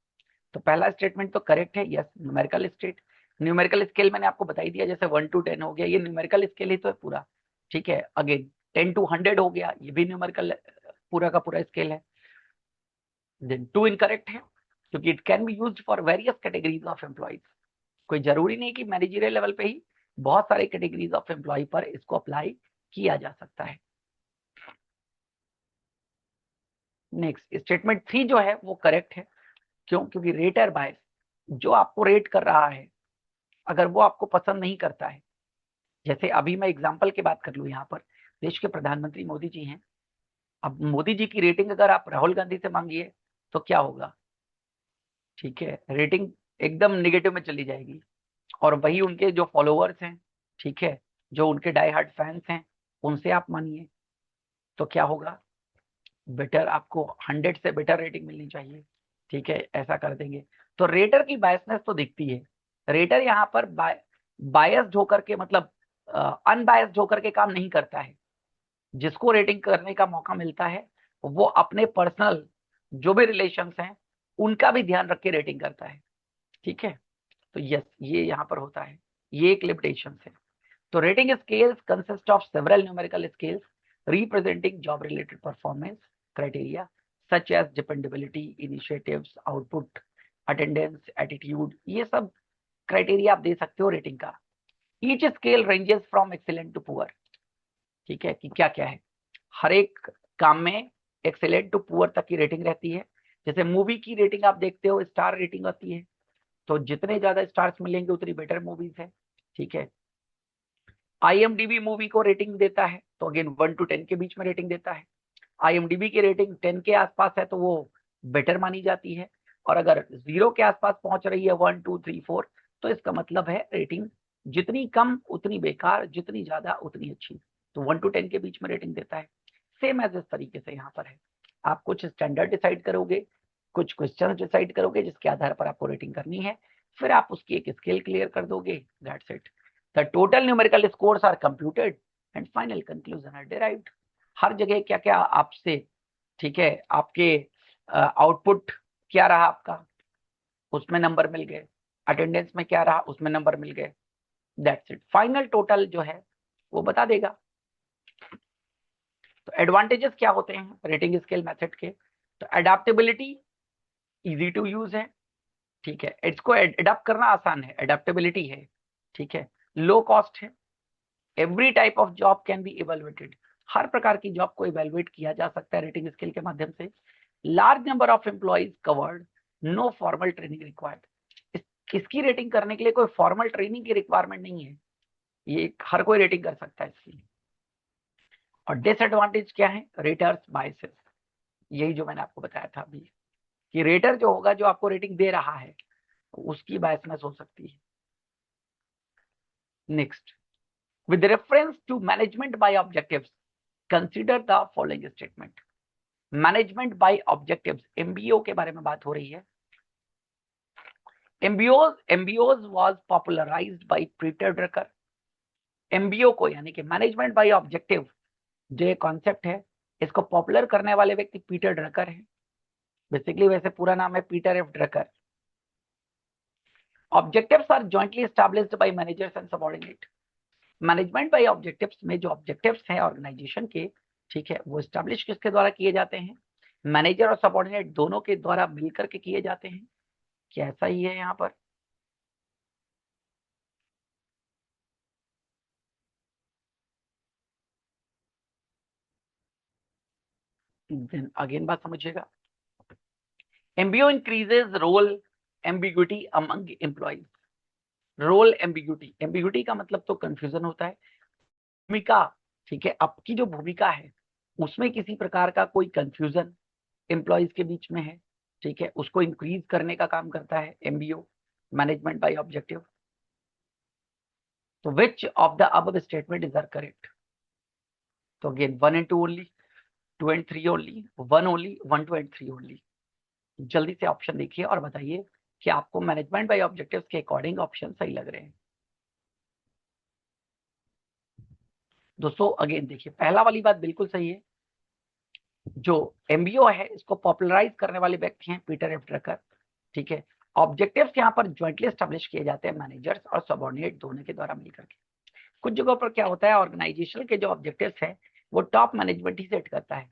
Speaker 1: तो पहला स्टेटमेंट तो करेक्ट है, yes numerical state. Numerical scale मैंने आपको बता ही दिया, जैसे 1 to 10 हो गया, ये न्यूमेरिकल स्केल ही तो है पूरा। ठीक है, अगेन 10 to 100 हो गया, ये भी न्यूमेरिकल पूरा का पूरा स्केल है। देन 2 इनकरेक्ट है, क्योंकि it can be used for various categories of employees. कोई जरूरी नहीं कि मैनेजरियल लेवल पे ही, बहुत सारे कैटेगरीज ऑफ एम्प्लॉय पर इसको अप्लाई किया जा सकता है। नेक्स्ट स्टेटमेंट 3 जो है वो करेक्ट है। क्यों? क्योंकि रेटर बायस, जो आपको रेट कर रहा है, अगर वो आपको पसंद नहीं करता है, जैसे अभी मैं एग्जांपल की बात कर लूं, यहाँ पर देश के प्रधानमंत्री मोदी जी हैं। अब मोदी जी की रेटिंग अगर आप राहुल गांधी से मांगिए तो क्या होगा? ठीक है, रेटिंग एकदम निगेटिव में चली जाएगी। और वही उनके जो फॉलोअर्स हैं, ठीक है, जो उनके डाई हार्ड फैंस हैं, उनसे आप मानिए तो क्या होगा? बेटर, आपको 100 से बेटर रेटिंग मिलनी चाहिए। ठीक है, ऐसा कर देंगे। तो रेटर की बायसनेस तो दिखती है। रेटर यहाँ पर बायस्ड होकर के, मतलब अनबायस्ड होकर के काम नहीं करता है। जिसको रेटिंग करने का मौका मिलता है वो अपने पर्सनल जो भी रिलेशंस हैं उनका भी ध्यान रख के रेटिंग करता है। ठीक है, तो यस ये यहाँ पर होता है, ये एक लिमिटेशन है। तो rating scales consist of several numerical scales representing job related performance criteria such as dependability, initiatives, output, attendance, attitude, ये सब क्राइटेरिया आप दे सकते हो रेटिंग का। Each scale ranges from excellent to poor. ठीक है, कि क्या क्या है, हर एक काम में एक्सीलेंट टू पुअर तक की रेटिंग रहती है। जैसे मूवी की रेटिंग आप देखते हो, स्टार रेटिंग आती है, तो जितने ज्यादा स्टार्स मिलेंगे उतनी बेटर मूवीज है। ठीक है, IMDb मूवी को रेटिंग देता है, तो अगेन 1 to 10 के बीच में रेटिंग देता है। IMDb की रेटिंग 10 के आसपास है तो वो बेटर मानी जाती है, और अगर 0 के आसपास पहुंच रही है, 1 2 3 4, तो इसका मतलब है रेटिंग जितनी कम उतनी बेकार, जितनी ज्यादा उतनी अच्छी। तो 1 to 10 के बीच में रेटिंग देता है। सेम एज इस तरीके से यहाँ पर है, आप कुछ स्टैंडर्ड डिसाइड करोगे, कुछ क्वेश्चन डिसाइड करोगे जिसके आधार पर आपको रेटिंग करनी है, फिर आप उसकी एक स्केल क्लियर कर दोगे, that's it. The total numerical scores are computed and final conclusion are derived. हर जगह क्या क्या आपसे, ठीक है, आपके आउटपुट क्या रहा आपका, उसमें नंबर मिल गए, अटेंडेंस में क्या रहा उसमें नंबर मिल गए, दैट्स इट। फाइनल टोटल जो है वो बता देगा। तो एडवांटेजेस क्या होते हैं रेटिंग स्केल मेथड के? तो एडेप्टेबिलिटी, इजी टू यूज है। ठीक है, इसको एडाप्ट करना आसान है, एडेप्टेबिलिटी है। ठीक है, लो कॉस्ट है। Every type of job can be evaluated, हर प्रकार की जॉब को इवेलुएट किया जा सकता है रेटिंग स्केल के माध्यम से। Large number of employees covered, no formal training required. इसकी रेटिंग करने के लिए कोई फॉर्मल ट्रेनिंग की रिक्वायरमेंट नहीं है, ये हर कोई रेटिंग कर सकता है इसकी। और डिसएडवांटेज क्या है? रेटर्स बायसेस, यही जो मैंने आपको बताया था अभी, कि रेटर जो होगा, जो आपको रेटिंग दे रहा है, उसकी बायसनेस हो सकती है। Next, with reference to management by objectives, consider the following statement. Management by objectives, MBO के बारे में बात हो रही है। MBOs was popularised by Peter Drucker. MBO को, यानी कि मैनेजमेंट बाय ऑब्जेक्टिव, जो ये कॉन्सेप्ट है, इसको पॉपुलर करने वाले व्यक्ति पीटर ड्रकर है। बेसिकली वैसे पूरा नाम है Peter F Drucker. Objectives are jointly established by managers and subordinate. Management by objectives में जो ऑब्जेक्टिव्स हैं ऑर्गेनाइजेशन के, ठीक है, वो एस्टैब्लिश किसके द्वारा किए जाते हैं? मैनेजर और सबऑर्डिनेट दोनों के द्वारा मिलकर के किए जाते हैं। क्या ऐसा ही है यहाँ पर? देन अगेन बात समझिएगा, MBO increases role ambiguity among employees. Role ambiguity, ambiguity का मतलब तो कंफ्यूजन होता है, भूमिका। ठीक है, आपकी जो भूमिका है उसमें किसी प्रकार का कोई कंफ्यूजन एम्प्लॉइज के बीच में है, ठीक है, उसको इंक्रीज करने का काम करता है एमबीओ, मैनेजमेंट बाय ऑब्जेक्टिव। तो which of the above statement is are correct? तो again 1 and 2 only, 2 and 3 only, 1 only, 1 2 and 3 only. जल्दी से ऑप्शन देखिए और बताइए कि आपको मैनेजमेंट बाय ऑब्जेक्टिव्स के अकॉर्डिंग ऑप्शन सही लग रहे हैं। दोस्तों अगेन देखिए, पहला वाली बात बिल्कुल सही है, जो एमबीओ है इसको पॉपुलराइज करने वाले व्यक्ति हैं पीटर एफ ड्रकर। ठीक है, ऑब्जेक्टिव्स यहाँ पर ज्वाइंटली एस्टेब्लिश किए जाते हैं मैनेजर्स और सबऑर्डिनेट दोनों के द्वारा मिलकर के। कुछ जगहों पर क्या होता है, ऑर्गेनाइजेशन के जो ऑब्जेक्टिव्स है वो टॉप मैनेजमेंट ही सेट करता है,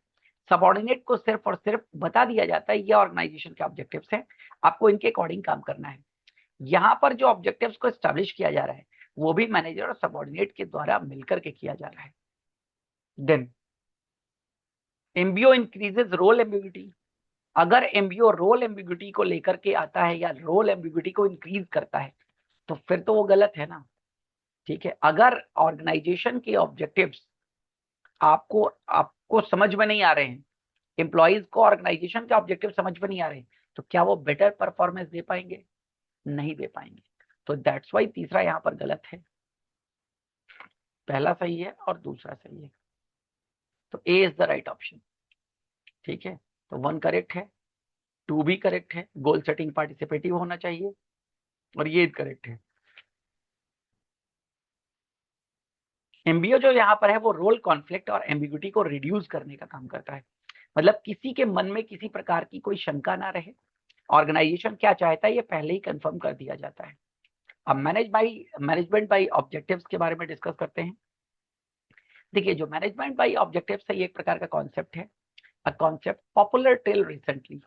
Speaker 1: सबऑर्डिनेट को सिर्फ और सिर्फ बता दिया जाता है ये ऑर्गेनाइजेशन के ऑब्जेक्टिव्स हैं, आपको इनके अकॉर्डिंग काम करना है। यहाँ पर जो ऑब्जेक्टिव्स को एस्टेब्लिश किया जा रहा है वो भी मैनेजर और सबऑर्डिनेट के द्वारा मिलकर के किया जा रहा है। Then MBO increases role ambiguity. अगर एमबीओ रोल एम्बिग्यूटी को लेकर के आता है या रोल एम्बिग्यूटी को इंक्रीज करता है तो फिर तो वो गलत है ना। ठीक है, अगर ऑर्गेनाइजेशन के ऑब्जेक्टिव्स आपको आपको समझ में नहीं आ रहे हैं, एम्प्लॉइज को ऑर्गेनाइजेशन के ऑब्जेक्टिव समझ में नहीं आ रहे, तो क्या वो बेटर परफॉर्मेंस दे पाएंगे? नहीं दे पाएंगे। तो दैट्स वाई तीसरा यहाँ पर गलत है, पहला सही है और दूसरा सही है। तो A is the right option. ठीक है, तो 1 करेक्ट है, 2 भी करेक्ट है, गोल सेटिंग पार्टिसिपेटिव होना चाहिए, और ये करेक्ट है। एमबीओ जो यहाँ पर है वो रोल कॉन्फ्लिक्ट और एम्बिग्यूटी को रिड्यूस करने का काम करता है। मतलब किसी के मन में किसी प्रकार की कोई शंका ना रहे, ऑर्गेनाइजेशन क्या चाहता है ये पहले ही कंफर्म कर दिया जाता है। अब मैनेजमेंट बाय ऑब्जेक्टिव्स के बारे में डिस्कस करते हैं। देखिए, जो मैनेजमेंट बाय ऑब्जेक्टिव्स है ये एक प्रकार का कॉन्सेप्ट है, a concept popular till recently.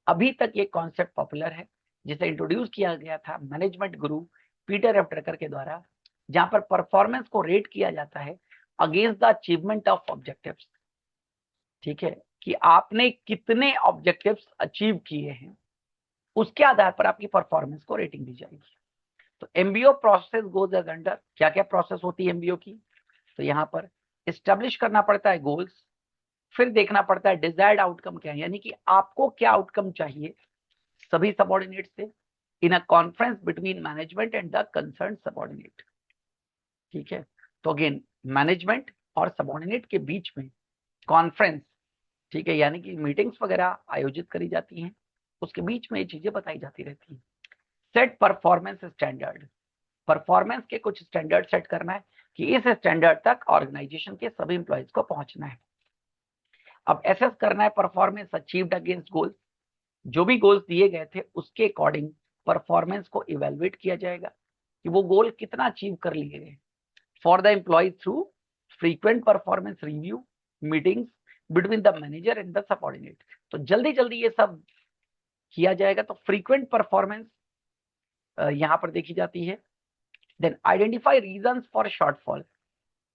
Speaker 1: अभी तक ये कॉन्सेप्ट पॉपुलर है, जिसे इंट्रोड्यूस किया गया था मैनेजमेंट गुरु पीटर एफ ड्रकर के द्वारा, जहां पर परफॉर्मेंस को रेट किया जाता है against the achievement of objectives. ठीक है, कि आपने कितने ऑब्जेक्टिव्स अचीव किए हैं, उसके आधार पर आपकी परफॉर्मेंस को रेटिंग दी जाएगी। तो MBO process goes as under, क्या क्या प्रोसेस होती है एमबीओ की? तो यहाँ पर एस्टेब्लिश करना पड़ता है गोल्स, फिर देखना पड़ता है डिजायर्ड आउटकम क्या है, यानी कि आपको क्या आउटकम चाहिए सभी सबऑर्डिनेट से, in a conference between management and the concern subordinate. ठीक है, तो अगेन मैनेजमेंट और सबऑर्डिनेट के बीच में कॉन्फ्रेंस, ठीक है, यानी कि मीटिंग्स वगैरह आयोजित करी जाती हैं, उसके बीच में ये चीजें बताई जाती रहती हैं। सेट परफॉर्मेंस स्टैंडर्ड, परफॉर्मेंस के कुछ स्टैंडर्ड सेट करना है कि इस स्टैंडर्ड तक ऑर्गेनाइजेशन के सभी इंप्लॉइज को पहुंचना है। अब एसेस करना है परफॉर्मेंस अचीव्ड अगेंस्ट गोल्स, जो भी गोल्स दिए गए थे उसके अकॉर्डिंग परफॉर्मेंस को इवेलुएट किया जाएगा कि वो गोल कितना अचीव कर लिए गए for the employee through frequent performance review meetings between the manager and the subordinate. तो जल्दी जल्दी ये सब किया जाएगा। तो फ्रीक्वेंट परफॉर्मेंस यहाँ पर देखी जाती है। Then identify reasons for shortfall,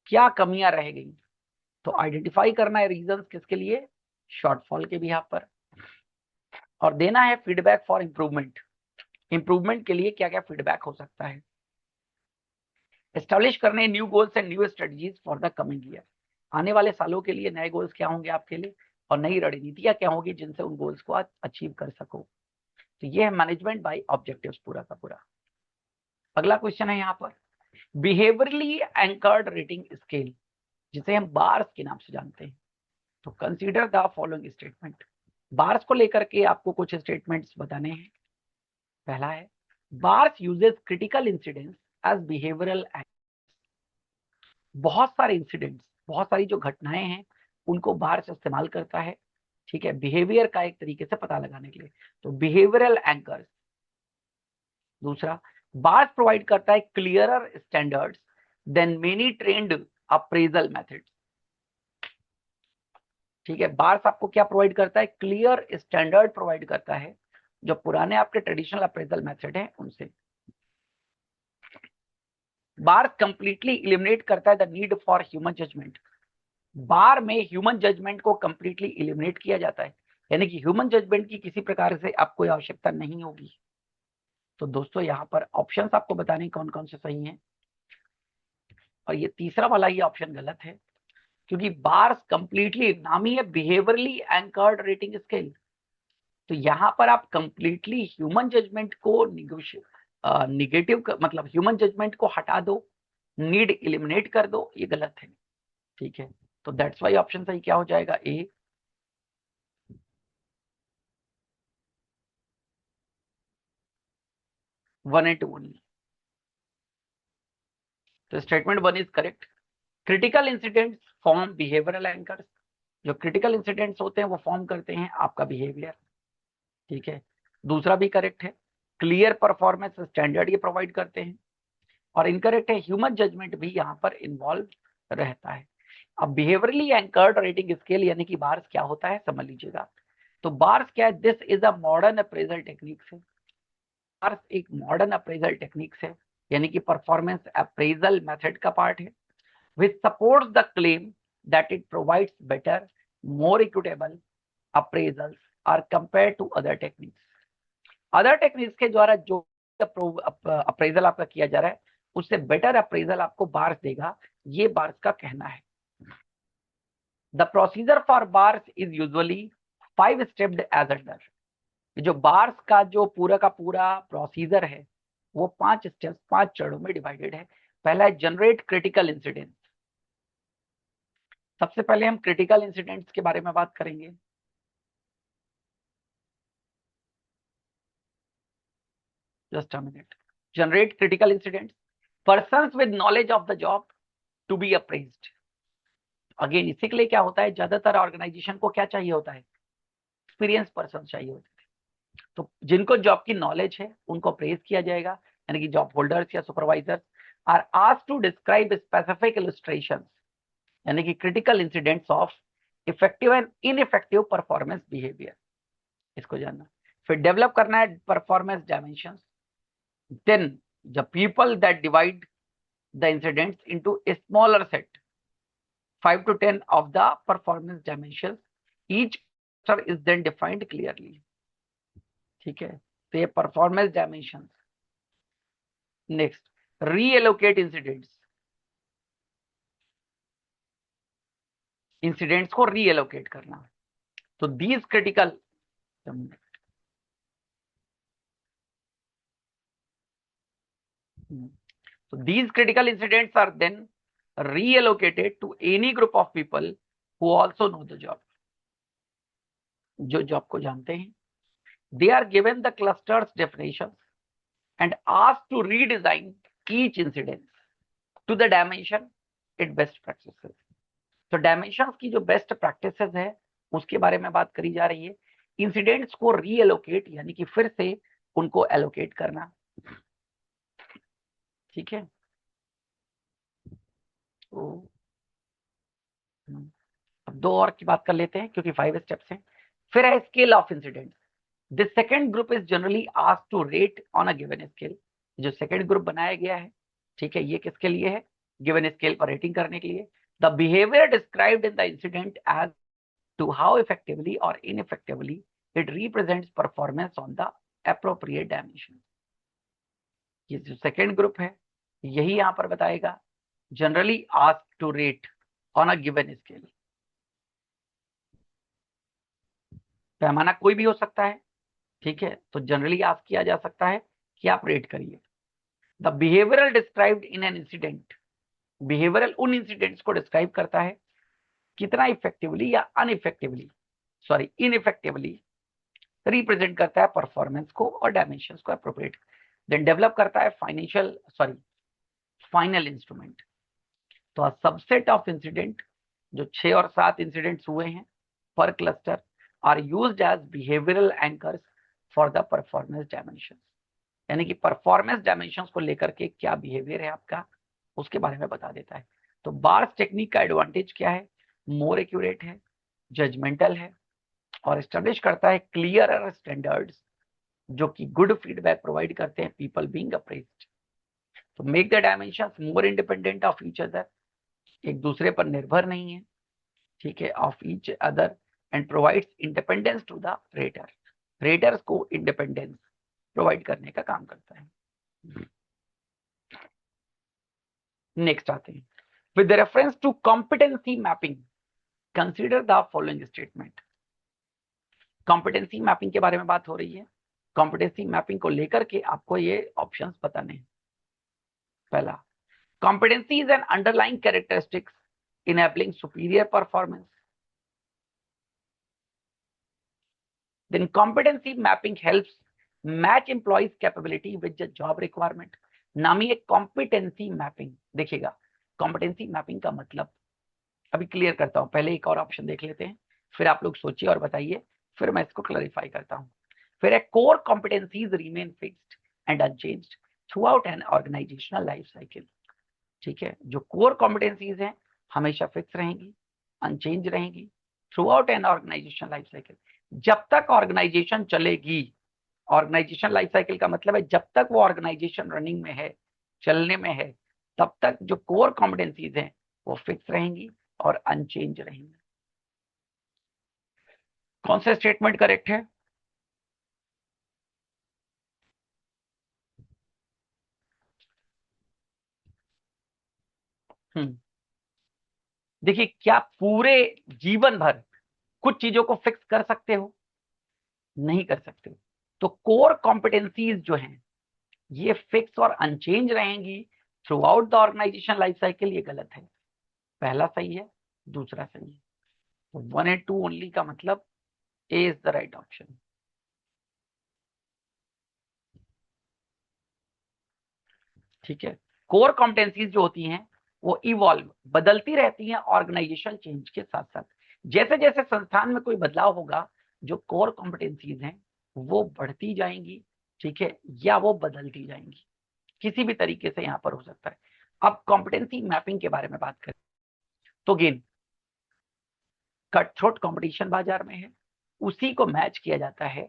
Speaker 1: क्या कमियां रह गई, तो आइडेंटिफाई करना है रीजंस किसके लिए, शॉर्टफॉल के भी यहाँ पर, और देना है फीडबैक फॉर इम्प्रूवमेंट, इंप्रूवमेंट के लिए क्या क्या फीडबैक हो सकता है। एस्टेब्लिश करने new goals and new strategies for the coming year, आने वाले सालों के लिए नए गोल्स क्या होंगे आपके लिए, और नई रणनीतियां क्या होंगी जिनसे उन गोल्स को आप अचीव कर सको। तो ये है मैनेजमेंट बाय ऑब्जेक्टिव्स पूरा का पूरा। अगला क्वेश्चन है यहाँ पर बिहेवियरली एंकर्ड रेटिंग स्केल, जिसे हम बार्स के नाम से जानते हैं। तो consider the following statement, bars को लेकर के आपको कुछ स्टेटमेंट्स बताने हैं। पहला है BARS uses critical incidents as behavioural, बहुत सारे इंसिडेंट्स, बहुत सारी जो घटनाएं हैं उनको बार्स इस्तेमाल करता है, ठीक है, बिहेवियर का एक तरीके से पता लगाने के लिए। तो बिहेवियरल एंकर्स। दूसरा, बार्स प्रोवाइड करता है clearer standards than many trained appraisal methods. ठीक है, बार्स आपको क्या प्रोवाइड करता है, क्लियर स्टैंडर्ड प्रोवाइड करता है जो पुराने आपके ट्रेडिशनल अप्रेजल मेथड हैं उनसे। बार्स कंप्लीटली इलिमिनेट करता है the need for human judgement, बार में ह्यूमन जजमेंट को कंप्लीटली इलिमिनेट किया जाता है, यानी कि ह्यूमन जजमेंट की किसी प्रकार से आपको आवश्यकता नहीं होगी। तो दोस्तों यहाँ पर ऑप्शंस आपको बताने कौन कौन से सही हैं, और ये तीसरा वाला ही ऑप्शन गलत है, क्योंकि बार्स कंप्लीटली, नाम ही है बिहेवियरली एंकर्ड रेटिंग स्केल, तो यहाँ पर आप कंप्लीटली ह्यूमन जजमेंट को निगेटिव मतलब ह्यूमन जजमेंट को हटा दो, नीड इलिमिनेट कर दो, ये गलत है। ठीक है, तो दैट्स वाई ऑप्शन सही क्या हो जाएगा, A. One and two only. तो statement one is correct, critical incidents form behavioural anchors, जो क्रिटिकल इंसिडेंट्स होते हैं वो फॉर्म करते हैं आपका बिहेवियर, ठीक है। दूसरा भी करेक्ट है, क्लियर परफॉर्मेंस स्टैंडर्ड ये प्रोवाइड करते हैं। और इनकरेक्ट है, ह्यूमन जजमेंट भी यहाँ पर इन्वॉल्व रहता है। अब बिहेवियरली एंकर्ड रेटिंग स्केल यानी कि बार्स क्या होता है समझ लीजिएगा। तो बार्स क्या है, this is a modern appraisal techniques है। बार्स एक मॉडर्न अप्रेजल टेक्निक्स है, यानी कि परफॉर्मेंस अप्रेजल मेथड का पार्ट है, which supports the claim that it provides better, more equitable appraisals are compared to other techniques. Other techniques के द्वारा जो अप्रेजल आपका किया जा रहा है उससे बेटर अप्रेजल आपको बार्स देगा, ये बार्स का कहना है। The procedure for BARS is usually 5 stepped as under. जो बार्स का जो पूरा का पूरा प्रोसीजर है वो 5 स्टेप्स 5 चरणों में डिवाइडेड है। पहला है जनरेट क्रिटिकल इंसिडेंट। सबसे पहले हम क्रिटिकल इंसिडेंट्स के बारे में बात करेंगे। Just a minute. Generate critical incidents, persons with knowledge of the job to be appraised. Again इसी के लिए क्या होता है, ज्यादातर ऑर्गेनाइजेशन को क्या चाहिए होता है, एक्सपीरियंस पर्सन चाहिए होते हैं। तो जिनको जॉब की नॉलेज है उनको अप्रेज किया जाएगा, यानी कि जॉब होल्डर्स या supervisors are asked to describe specific illustrations, यानी कि critical incidents of effective and ineffective performance behaviour, इसको जानना। फिर डेवलप करना है performance dimensions. Then the people that divide the incidents into a smaller set, 5 to 10 of the performance dimensions, each cluster is then defined clearly, ठीक है। तो ये performance dimensions. Next, reallocate incidents, incidents को reallocate करना। तो these critical, so these critical incidents are then reallocated to any group of people who also know the job, जो job को जानते हैं। They are given the clusters definitions and asked to redesign each incident to the dimension it best practices. तो dimensions की जो best practices है उसके बारे में बात करी जा रही है। इंसिडेंट्स को रीएलोकेट यानी कि फिर से उनको एलोकेट करना, ठीक है। तो अब 2 और की बात कर लेते हैं क्योंकि 5 स्टेप्स हैं। फिर है scale of incidents. This second group is generally asked to rate on a given scale. जो सेकेंड ग्रुप बनाया गया है, ठीक है, ये किसके लिए है, गिवन स्केल पर रेटिंग करने के लिए। The behaviour described in the incident as to how effectively और ineffectively it represents performance on the appropriate dimension. ये जो सेकेंड ग्रुप है यही यहां पर बताएगा, generally asked to rate on a given scale. पैमाना कोई भी हो सकता है, ठीक है, तो जनरली आस्क किया जा सकता है कि आप रेट करिए। The behavioural described in an incident, behavioural उन इंसिडेंट्स को डिस्क्राइब करता है कितना इफेक्टिवली या अनइफेक्टिवली, सॉरी इनइफेक्टिवली रिप्रेजेंट करता है परफॉर्मेंस को और डायमेंशंस को अप्रोप्रिएट। देन डेवलप करता है फाइनल इंस्ट्रूमेंट। तो अ सबसेट ऑफ इंसिडेंट, जो 6 और 7 इंसिडेंट्स हुए हैं पर cluster, are used as behavioural anchors for the performance dimensions, यानी कि परफॉर्मेंस डायमेंशंस को लेकर के क्या बिहेवियर है आपका उसके बारे में बता देता है। तो बार्स टेक्निक का एडवांटेज क्या है, मोर एक्यूरेट है, जजमेंटल है और एस्टेब्लिश करता है क्लियर स्टैंडर्ड्स जो कि गुड फीडबैक प्रोवाइड करते हैं पीपल बीइंग अप्रेज्ड। तो make the dimensions more independent of each other, एक दूसरे पर निर्भर नहीं है, ठीक है, of each other and provides independence to the rater, raters को इंडिपेंडेंस प्रोवाइड करने का काम करता है। नेक्स्ट आते हैं, with reference to competency mapping consider the following statement. Competency mapping के बारे में बात हो रही है। कॉम्पिटेंसी मैपिंग को लेकर के आपको ये ऑप्शंस बताने हैं। पहला, competency is an underlying characteristics enabling superior performance. Then competency mapping helps match employees capability with the job requirement. नामी एक कॉम्पिटेंसी मैपिंग, देखिएगा कॉम्पिटेंसी मैपिंग का मतलब अभी क्लियर करता हूं, पहले एक और ऑप्शन देख लेते हैं, फिर आप लोग सोचिए और बताइए, फिर मैं इसको क्लैरिफाई करता हूं। फिर है core competencies remain fixed and unchanged throughout an organisational life cycle. ठीक है, जो कोर कॉम्पिटेंसीज हैं हमेशा फिक्स रहेंगी, अनचेंज रहेंगी throughout an organisation life cycle, जब तक ऑर्गेनाइजेशन चलेगी। ऑर्गेनाइजेशन लाइफ साइकिल का मतलब है जब तक वो ऑर्गेनाइजेशन रनिंग में है, चलने में है, तब तक जो कोर कॉम्पिटेंसीज हैं वो फिक्स रहेंगी और अनचेंज रहेंगी। कौन सा स्टेटमेंट करेक्ट है? हम्म देखिए, क्या पूरे जीवन भर कुछ चीजों को फिक्स कर सकते हो? नहीं कर सकते। तो कोर कॉम्पिटेंसीज जो हैं ये फिक्स और अनचेंज रहेंगी throughout the organisation life cycle, ये गलत है। पहला सही है, दूसरा सही है। तो 1 and 2 ओनली का मतलब ए इज द राइट ऑप्शन। ठीक है, कोर कॉम्पिटेंसीज जो होती हैं वो इवॉल्व, बदलती रहती हैं ऑर्गेनाइजेशन चेंज के साथ साथ। जैसे जैसे संस्थान में कोई बदलाव होगा, जो कोर कॉम्पिटेंसीज हैं वो बढ़ती जाएंगी, ठीक है, या वो बदलती जाएंगी, किसी भी तरीके से यहां पर हो सकता है। अब कॉम्पिटेंसी मैपिंग के बारे में बात करें तो गेन कट थ्रोट कंपटीशन बाजार में है, उसी को मैच किया जाता है।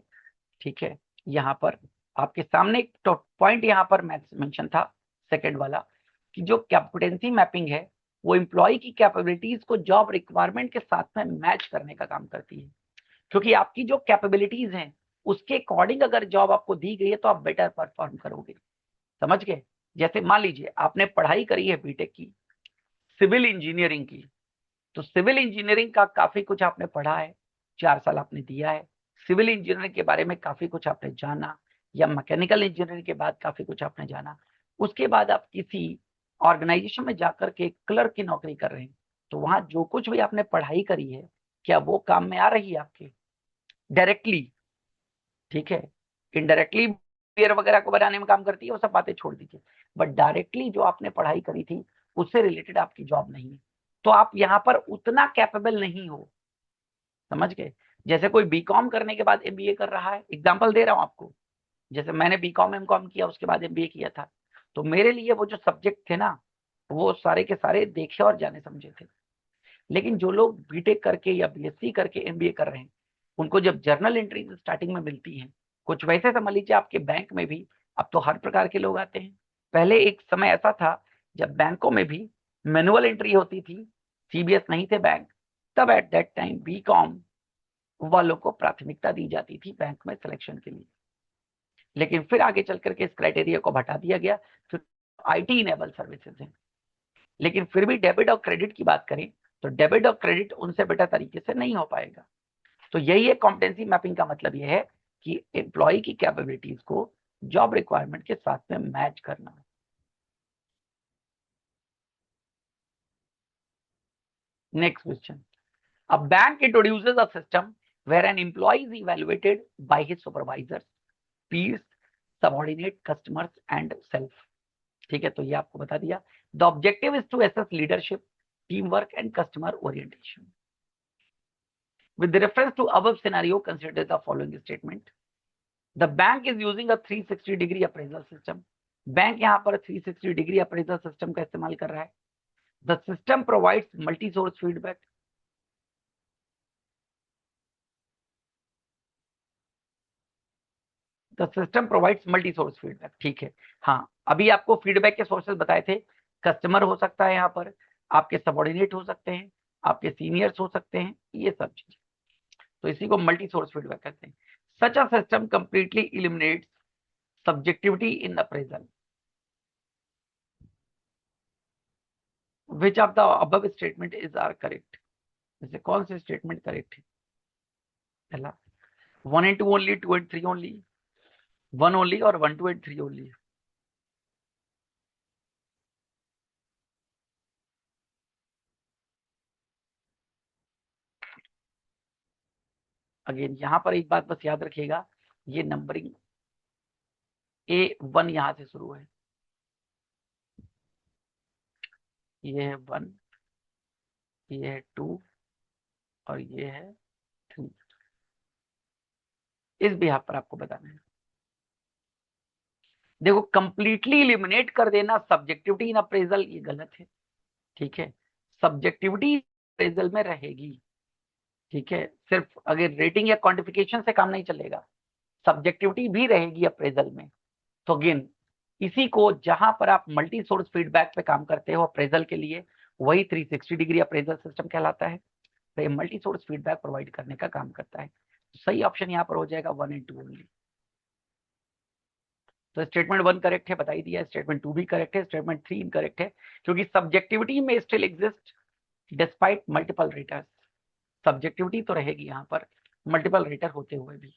Speaker 1: ठीक है, यहाँ पर आपके सामने एक पॉइंट यहाँ पर मेंशन था, सेकंड वाला, कि जो कैपेबिलिटी मैपिंग है वो एम्प्लॉय की कैपेबिलिटीज को जॉब रिक्वायरमेंट के साथ में मैच करने का काम करती है। क्योंकि आपकी जो कैपेबिलिटीज हैं उसके अकॉर्डिंग अगर जॉब आपको दी गई है तो आप बेटर परफॉर्म करोगे। समझ गए? जैसे मान लीजिए आपने पढ़ाई करी है बीटेक की, सिविल इंजीनियरिंग की, तो सिविल इंजीनियरिंग का काफी कुछ आपने पढ़ा है, 4 साल आपने दिया है, सिविल इंजीनियरिंग के बारे में काफी कुछ आपने जाना, या मैकेनिकल इंजीनियरिंग के बाद काफी कुछ आपने जाना। उसके बाद आप किसी ऑर्गेनाइजेशन में जाकर के क्लर्क की नौकरी कर रहे हैं, तो वहां जो कुछ भी आपने पढ़ाई करी है क्या वो काम में आ रही है आपके? डायरेक्टली, ठीक है, इनडायरेक्टली बियर वगैरह को बनाने में काम करती है, वो सब बातें छोड़ दीजिए, बट डायरेक्टली जो आपने पढ़ाई करी थी उससे रिलेटेड आपकी जॉब नहीं है, तो आप यहाँ पर उतना कैपेबल नहीं हो। समझ गए? जैसे कोई बीकॉम करने के बाद एमबीए कर रहा है, एग्जांपल दे रहा हूं आपको, जैसे मैंने बीकॉम एमकॉम किया उसके बाद एमबीए किया था, तो मेरे लिए वो जो सब्जेक्ट थे ना वो सारे के सारे देखे और जाने समझे थे। लेकिन जो लोग बीटेक करके या बीएससी करके एमबीए कर रहे हैं, उनको जब जर्नल एंट्री स्टार्टिंग में मिलती है, कुछ वैसे समझ लीजिए आपके बैंक में भी अब तो हर प्रकार के लोग आते हैं। पहले एक समय ऐसा था जब बैंकों में भी मैनुअल एंट्री होती थी, सीबीएस नहीं थे बैंक, तब एट दैट टाइम बीकॉम वालों को प्राथमिकता दी जाती थी बैंक में सिलेक्शन के लिए। लेकिन फिर आगे चल करके इस क्राइटेरिया को हटा दिया गया, फिर आईटी इनेबल सर्विसेज हैं। लेकिन फिर भी डेबिट और क्रेडिट की बात करें तो डेबिट और क्रेडिट उनसे बेटर तरीके से नहीं हो पाएगा। तो यही है कॉम्पिटेंसी मैपिंग का मतलब, यह है कि एम्प्लॉय की कैपेबिलिटीज को जॉब रिक्वायरमेंट के साथ में मैच करना। Next question, a bank introduces a system where an employee is evaluated by his supervisor, peers, subordinate, customers and self. ठीक है, तो ये आपको बता दिया। The objective is to assess leadership, teamwork and customer orientation. With reference to above scenario, consider the following statement. The bank is using a 360-degree appraisal system. Bank यहाँ पर 360 degree appraisal system का इस्तेमाल कर रहा है। The system provides multi source feedback. The system provides multi source feedback, ठीक है। हाँ, अभी आपको फीडबैक के सोर्सेज बताए थे, कस्टमर हो सकता है, यहाँ पर आपके सबऑर्डिनेट हो सकते हैं, आपके सीनियर्स हो सकते हैं, ये सब चीज, तो इसी को मल्टी सोर्स फीडबैक कहते हैं। Such a system completely eliminates subjectivity in appraisal. Which of the above statement is are correct? जैसे कौन से स्टेटमेंट करेक्ट है? पहला 1 and 2 only, 2 and 3 only, 1 only, और 1, 2 and 3 ओनली। अगेन यहाँ पर एक बात बस याद रखिएगा, ये नंबरिंग A1 यहाँ से शुरू है, ये है 1, ये है 2 और ये है 3। इस बिहाफ पर आपको बताना है। देखो कंप्लीटली इलिमिनेट कर देना सब्जेक्टिविटी इन अप्रेजल, ये गलत है। ठीक है, सब्जेक्टिविटी अप्रेजल में रहेगी। ठीक है, सिर्फ अगर रेटिंग या क्वांटिफिकेशन से काम नहीं चलेगा, सब्जेक्टिविटी भी रहेगी अप्रेजल में। तो अगेन इसी को जहां पर आप मल्टी सोर्स फीडबैक पे काम करते हो अप्रेजल के लिए, वही 360 डिग्री अप्रेजल सिस्टम कहलाता है। तो ये मल्टी सोर्स फीडबैक प्रोवाइड करने का काम करता है। तो सही ऑप्शन यहाँ पर हो जाएगा 1 एंड 2 ओनली। तो स्टेटमेंट 1 करेक्ट है, बता ही दिया। स्टेटमेंट 2 भी करेक्ट है, स्टेटमेंट 3 इनकरेक्ट है, क्योंकि सब्जेक्टिविटी में still exist despite multiple raters. Subjectivity तो रहेगी यहाँ पर मल्टीपल रेटर होते हुए भी।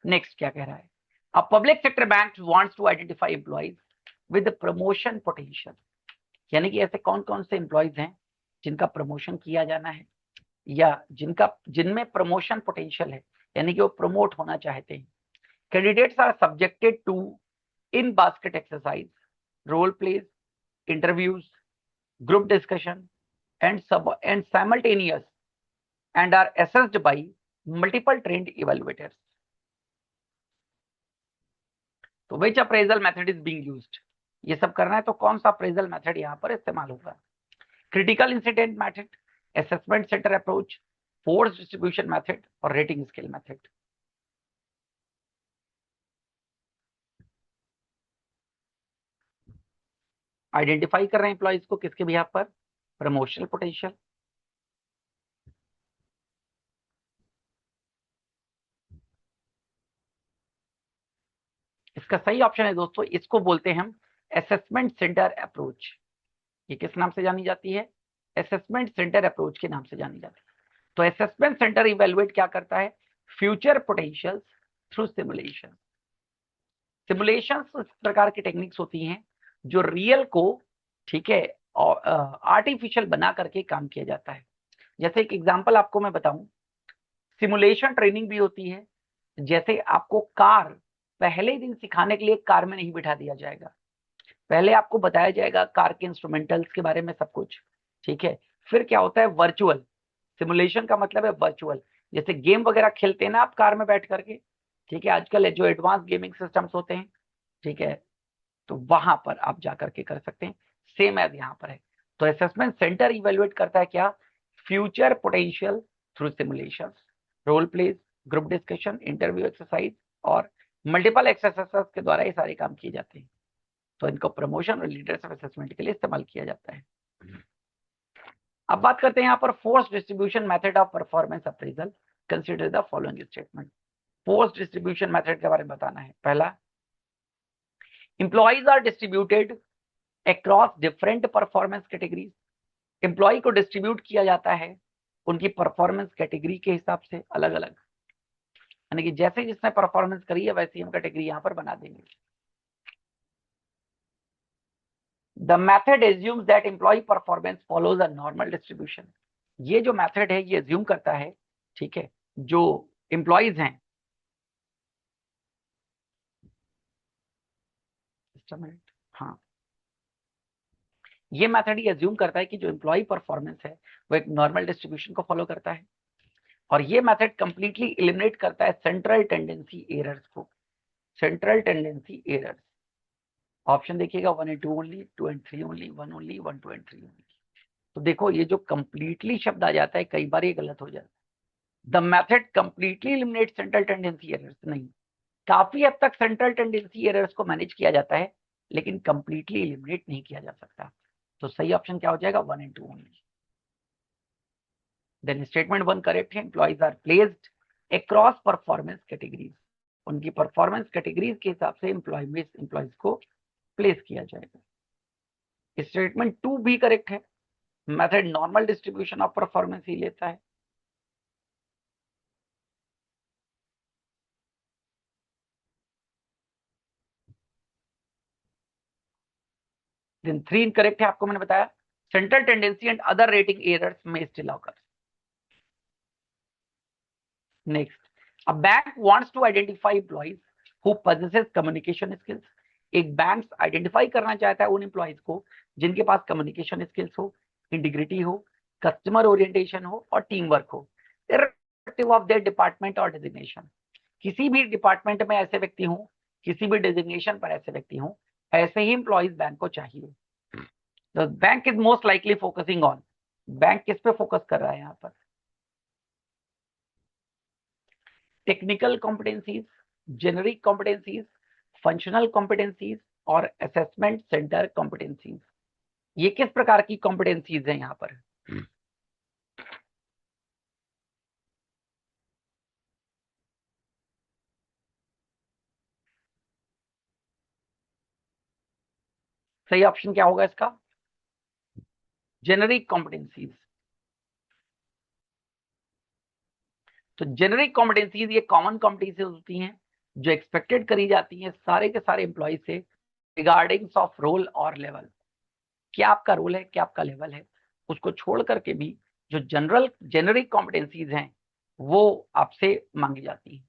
Speaker 1: नेक्स्ट क्या कह रहा है, a public sector bank wants to identify employees with promotion potential. यानी कि ऐसे कौन कौन से एम्प्लॉइज हैं जिनका प्रमोशन किया जाना है या जिनमें प्रमोशन पोटेंशियल है, यानी कि वो प्रमोट होना चाहते हैं। Candidates are subjected to in basket exercise, role plays, interviews, group discussion and simultaneous and are assessed by multiple trained evaluators. तो which appraisal method is being used? ये सब करना है तो कौन सा अप्रेजल मेथड यहाँ पर इस्तेमाल होगा? Critical incident method, assessment centre approach, force distribution method और रेटिंग स्केल मेथड। आइडेंटिफाई कर रहे हैं एम्प्लॉइज को किसके भी यहाँ पर, प्रमोशनल पोटेंशियल। इसका सही ऑप्शन है दोस्तों, इसको बोलते हैं हम असेसमेंट सेंटर अप्रोच। ये किस नाम से जानी जाती है? असेसमेंट सेंटर अप्रोच के नाम से जानी जाती है। तो असेसमेंट सेंटर इवेलुएट क्या करता है? Future potential through simulation. Simulation इस प्रकार की टेक्निक्स होती हैं जो रियल को, ठीक है, आर्टिफिशियल बना करके काम किया जाता है। जैसे एक एग्जांपल आपको मैं बताऊं, सिमुलेशन ट्रेनिंग भी होती है। जैसे आपको कार पहले दिन सिखाने के लिए कार में नहीं बिठा दिया जाएगा, पहले आपको बताया जाएगा कार के इंस्ट्रूमेंटल्स के बारे में सब कुछ। ठीक है, फिर क्या होता है, वर्चुअल सिमुलेशन का मतलब है वर्चुअल। जैसे गेम वगैरह खेलते हैं ना आप कार में बैठ करके, ठीक है, आजकल जो एडवांस गेमिंग सिस्टम्स होते हैं, ठीक है, तो वहां पर आप जा करके कर सकते हैं, सेम एज यहाँ पर है। तो असेसमेंट सेंटर इवेल्युएट करता है क्या? Future potential through simulation, role plays, group discussion, interview exercise और मल्टीपल एक्सरसाइज के द्वारा ये सारे काम किए जाते हैं। तो इनको प्रमोशन और लीडरशिप असेसमेंट के लिए इस्तेमाल किया जाता है। अब बात करते हैं यहाँ पर force distribution method of performance appraisal. Consider the following statement. Force distribution method के बारे में बताना है। पहला, employees are distributed across different performance categories. Employee को डिस्ट्रीब्यूट किया जाता है उनकी परफॉर्मेंस कैटेगरी के हिसाब से अलग अलग, यानी कि जैसे जिसने परफॉर्मेंस करी है वैसी हम कैटेगरी यहाँ पर बना देंगे। The method assumes that employee performance follows a normal distribution. ये जो मेथड है ये assume करता है, ठीक है, जो एम्प्लॉइज हैं, हाँ, ये मेथड ये assume करता है कि जो एम्प्लॉय परफॉर्मेंस है वो एक नॉर्मल डिस्ट्रीब्यूशन को फॉलो करता है। और ये मेथड कंप्लीटली एलिमिनेट करता है सेंट्रल टेंडेंसी एरर्स को। सेंट्रल टेंडेंसी एरर्स, ऑप्शन देखिएगा 1 and 2 only, 2 and 3 only, 1 only, 1, 2 and 3 only. तो देखो ये जो कंप्लीटली शब्द आ जाता है कई बार ये गलत हो जाता है। The method completely eliminate central tendency errors, नहीं, काफी हद तक सेंट्रल टेंडेंसी एरर्स को मैनेज किया जाता है लेकिन कंप्लीटली एलिमिनेट नहीं किया जा सकता। तो सही ऑप्शन क्या हो जाएगा? 1 and 2 only. Then statement 1 correct है। Employees are placed across performance categories, उनकी परफॉर्मेंस कैटेगरीज के हिसाब से एम्प्लॉइज को प्लेस किया जाएगा। स्टेटमेंट 2 भी करेक्ट है। Method normal distribution of performance ही लेता है। देन 3 इनकरेक्ट है, आपको मैंने बताया। Central tendency and other rating errors में still occur. Next, a bank wants to identify employees who possesses communication skills. एक बैंक आइडेंटिफाई करना चाहता है उन एम्प्लॉइज को जिनके पास कम्युनिकेशन स्किल्स हो, इंटीग्रिटी हो, कस्टमर ओरिएंटेशन हो और टीम वर्क हो, इर्रेस्पेक्टिव ऑफ देयर डिपार्टमेंट और डेजिग्नेशन। किसी भी डिपार्टमेंट में ऐसे व्यक्ति हों, किसी भी डेजिग्नेशन पर ऐसे व्यक्ति हों, ऐसे ही एम्प्लॉइज बैंक को चाहिए। तो bank is most likely focusing on, bank किस पे फोकस कर रहा है यहाँ पर? Technical competencies, generic competencies, functional competencies और असेसमेंट सेंटर कॉम्पिटेंसीज। ये किस प्रकार की कॉम्पिटेंसीज हैं यहाँ पर? सही ऑप्शन क्या होगा इसका? Generic competencies. तो जेनरिक कॉम्पिटेंसीज ये कॉमन कॉम्पिटेंसीज होती हैं जो एक्सपेक्टेड करी जाती हैं सारे के सारे एम्प्लॉय से रिगार्डिंग ऑफ रोल और लेवल। क्या आपका रोल है, क्या आपका लेवल है, उसको छोड़ करके भी जो जनरल जेनरिक कॉम्पिटेंसीज हैं वो आपसे मांगी जाती हैं।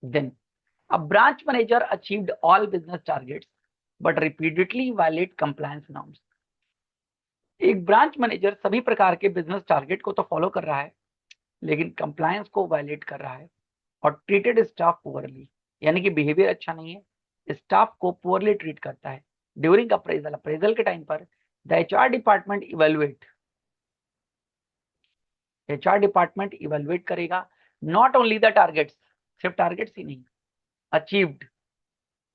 Speaker 1: Then a branch manager achieved all business targets but repeatedly violate compliance norms। एक ब्रांच मैनेजर सभी प्रकार के बिजनेस टारगेट को तो फॉलो कर रहा है लेकिन कंप्लायंस को वायलेट कर रहा है और ट्रीटेड स्टाफ पुअरली, यानी कि बिहेवियर अच्छा नहीं है, स्टाफ को पुअरली ट्रीट करता है। ड्यूरिंग अप्रेजल, अप्रेजल के टाइम पर the HR department evaluate, HR department evaluate करेगा नॉट ओनली द टारगेट्स, सिर्फ टारगेट्स ही नहीं, achieved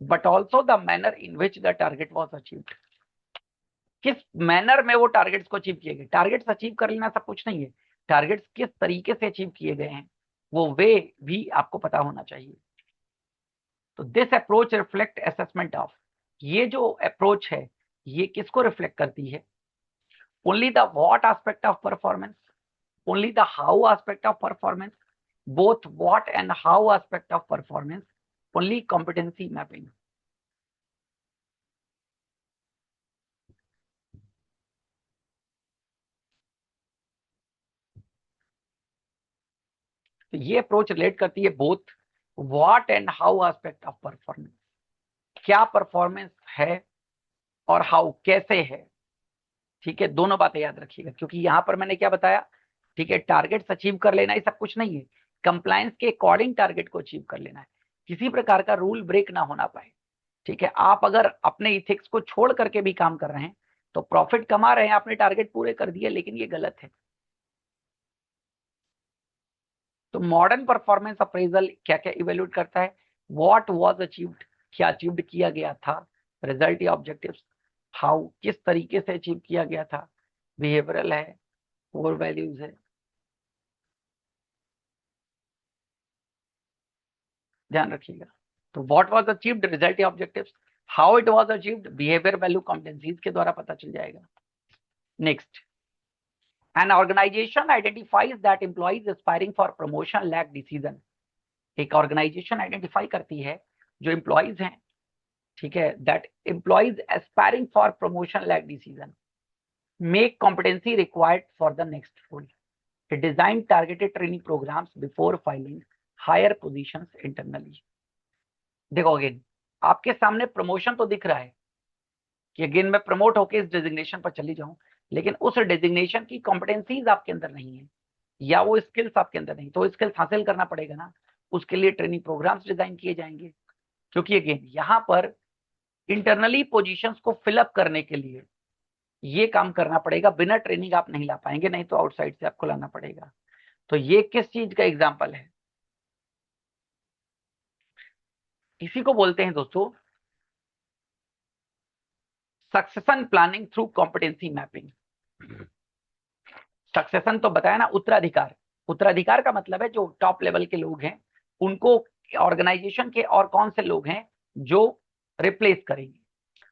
Speaker 1: but also the manner in which the target was achieved. किस मैनर में वो टारगेट्स को अचीव किए गए। टारगेट्स अचीव कर लेना सब कुछ नहीं है, टारगेट्स किस तरीके से अचीव किए गए हैं वो वे भी आपको पता होना चाहिए। तो this approach reflect assessment of, ये जो अप्रोच है ये किसको रिफ्लेक्ट करती है? Only the what aspect of performance, only the how aspect of performance, both what and how aspect of performance, only competency mapping. तो ये अप्रोच रिलेट करती है both what and how aspect of performance, क्या performance है और how कैसे है। ठीक है, दोनों बातें याद रखिएगा क्योंकि यहां पर मैंने क्या बताया, ठीक है, टारगेट्स अचीव कर लेना ये सब कुछ नहीं है, कंप्लायंस के अकॉर्डिंग टारगेट को अचीव कर लेना है, किसी प्रकार का रूल ब्रेक ना होना पाए। ठीक है, आप अगर अपने इथिक्स को छोड़ करके भी काम कर रहे हैं तो प्रॉफिट कमा रहे हैं, आपने टारगेट पूरे कर दिए, लेकिन ये गलत है। तो मॉडर्न परफॉर्मेंस अप्रेजल क्या क्या इवेल्यूट करता है? व्हाट वाज अचीव्ड, क्या अचीव्ड किया गया था, रिजल्ट या ऑब्जेक्टिव्स, हाउ किस तरीके से अचीव किया गया था, बिहेवियरल है, कोर वैल्यूज है, ध्यान रखिएगा। तो व्हाट वाज अचीव्ड, रिजल्ट या objectives, how it was achieved, behaviour value competencies के द्वारा पता चल जाएगा। Next, an organisation identifies that employees aspiring for promotion lack decision. एक ऑर्गेनाइजेशन आइडेंटिफाई करती है जो एम्प्लॉइज हैं, ठीक है, that employees aspiring for promotion lack decision, make competency required for the next role, design targeted training programmes before filing higher positions internally. देखो again आपके सामने प्रमोशन तो दिख रहा है कि अगेन मैं प्रमोट होकर इस डेजिग्नेशन पर चली जाऊं, लेकिन उस डेजिग्नेशन की कॉम्पिटेंसीज आपके अंदर नहीं है या वो स्किल्स आपके अंदर नहीं, तो स्किल्स हासिल करना पड़ेगा ना, उसके लिए ट्रेनिंग प्रोग्राम्स डिजाइन किए जाएंगे। क्योंकि अगेन यहाँ पर इंटरनली पोजीशंस को फिलअप करने के लिए ये काम करना पड़ेगा, बिना ट्रेनिंग आप नहीं ला पाएंगे, नहीं तो आउटसाइड से आपको लाना पड़ेगा। तो ये किस चीज का एग्जाम्पल है? इसी को बोलते हैं दोस्तों succession planning through competency mapping. Succession तो बताया ना, उत्तराधिकार, उत्तराधिकार का मतलब है जो टॉप लेवल के लोग हैं उनको ऑर्गेनाइजेशन के और कौन से लोग हैं जो रिप्लेस करेंगे।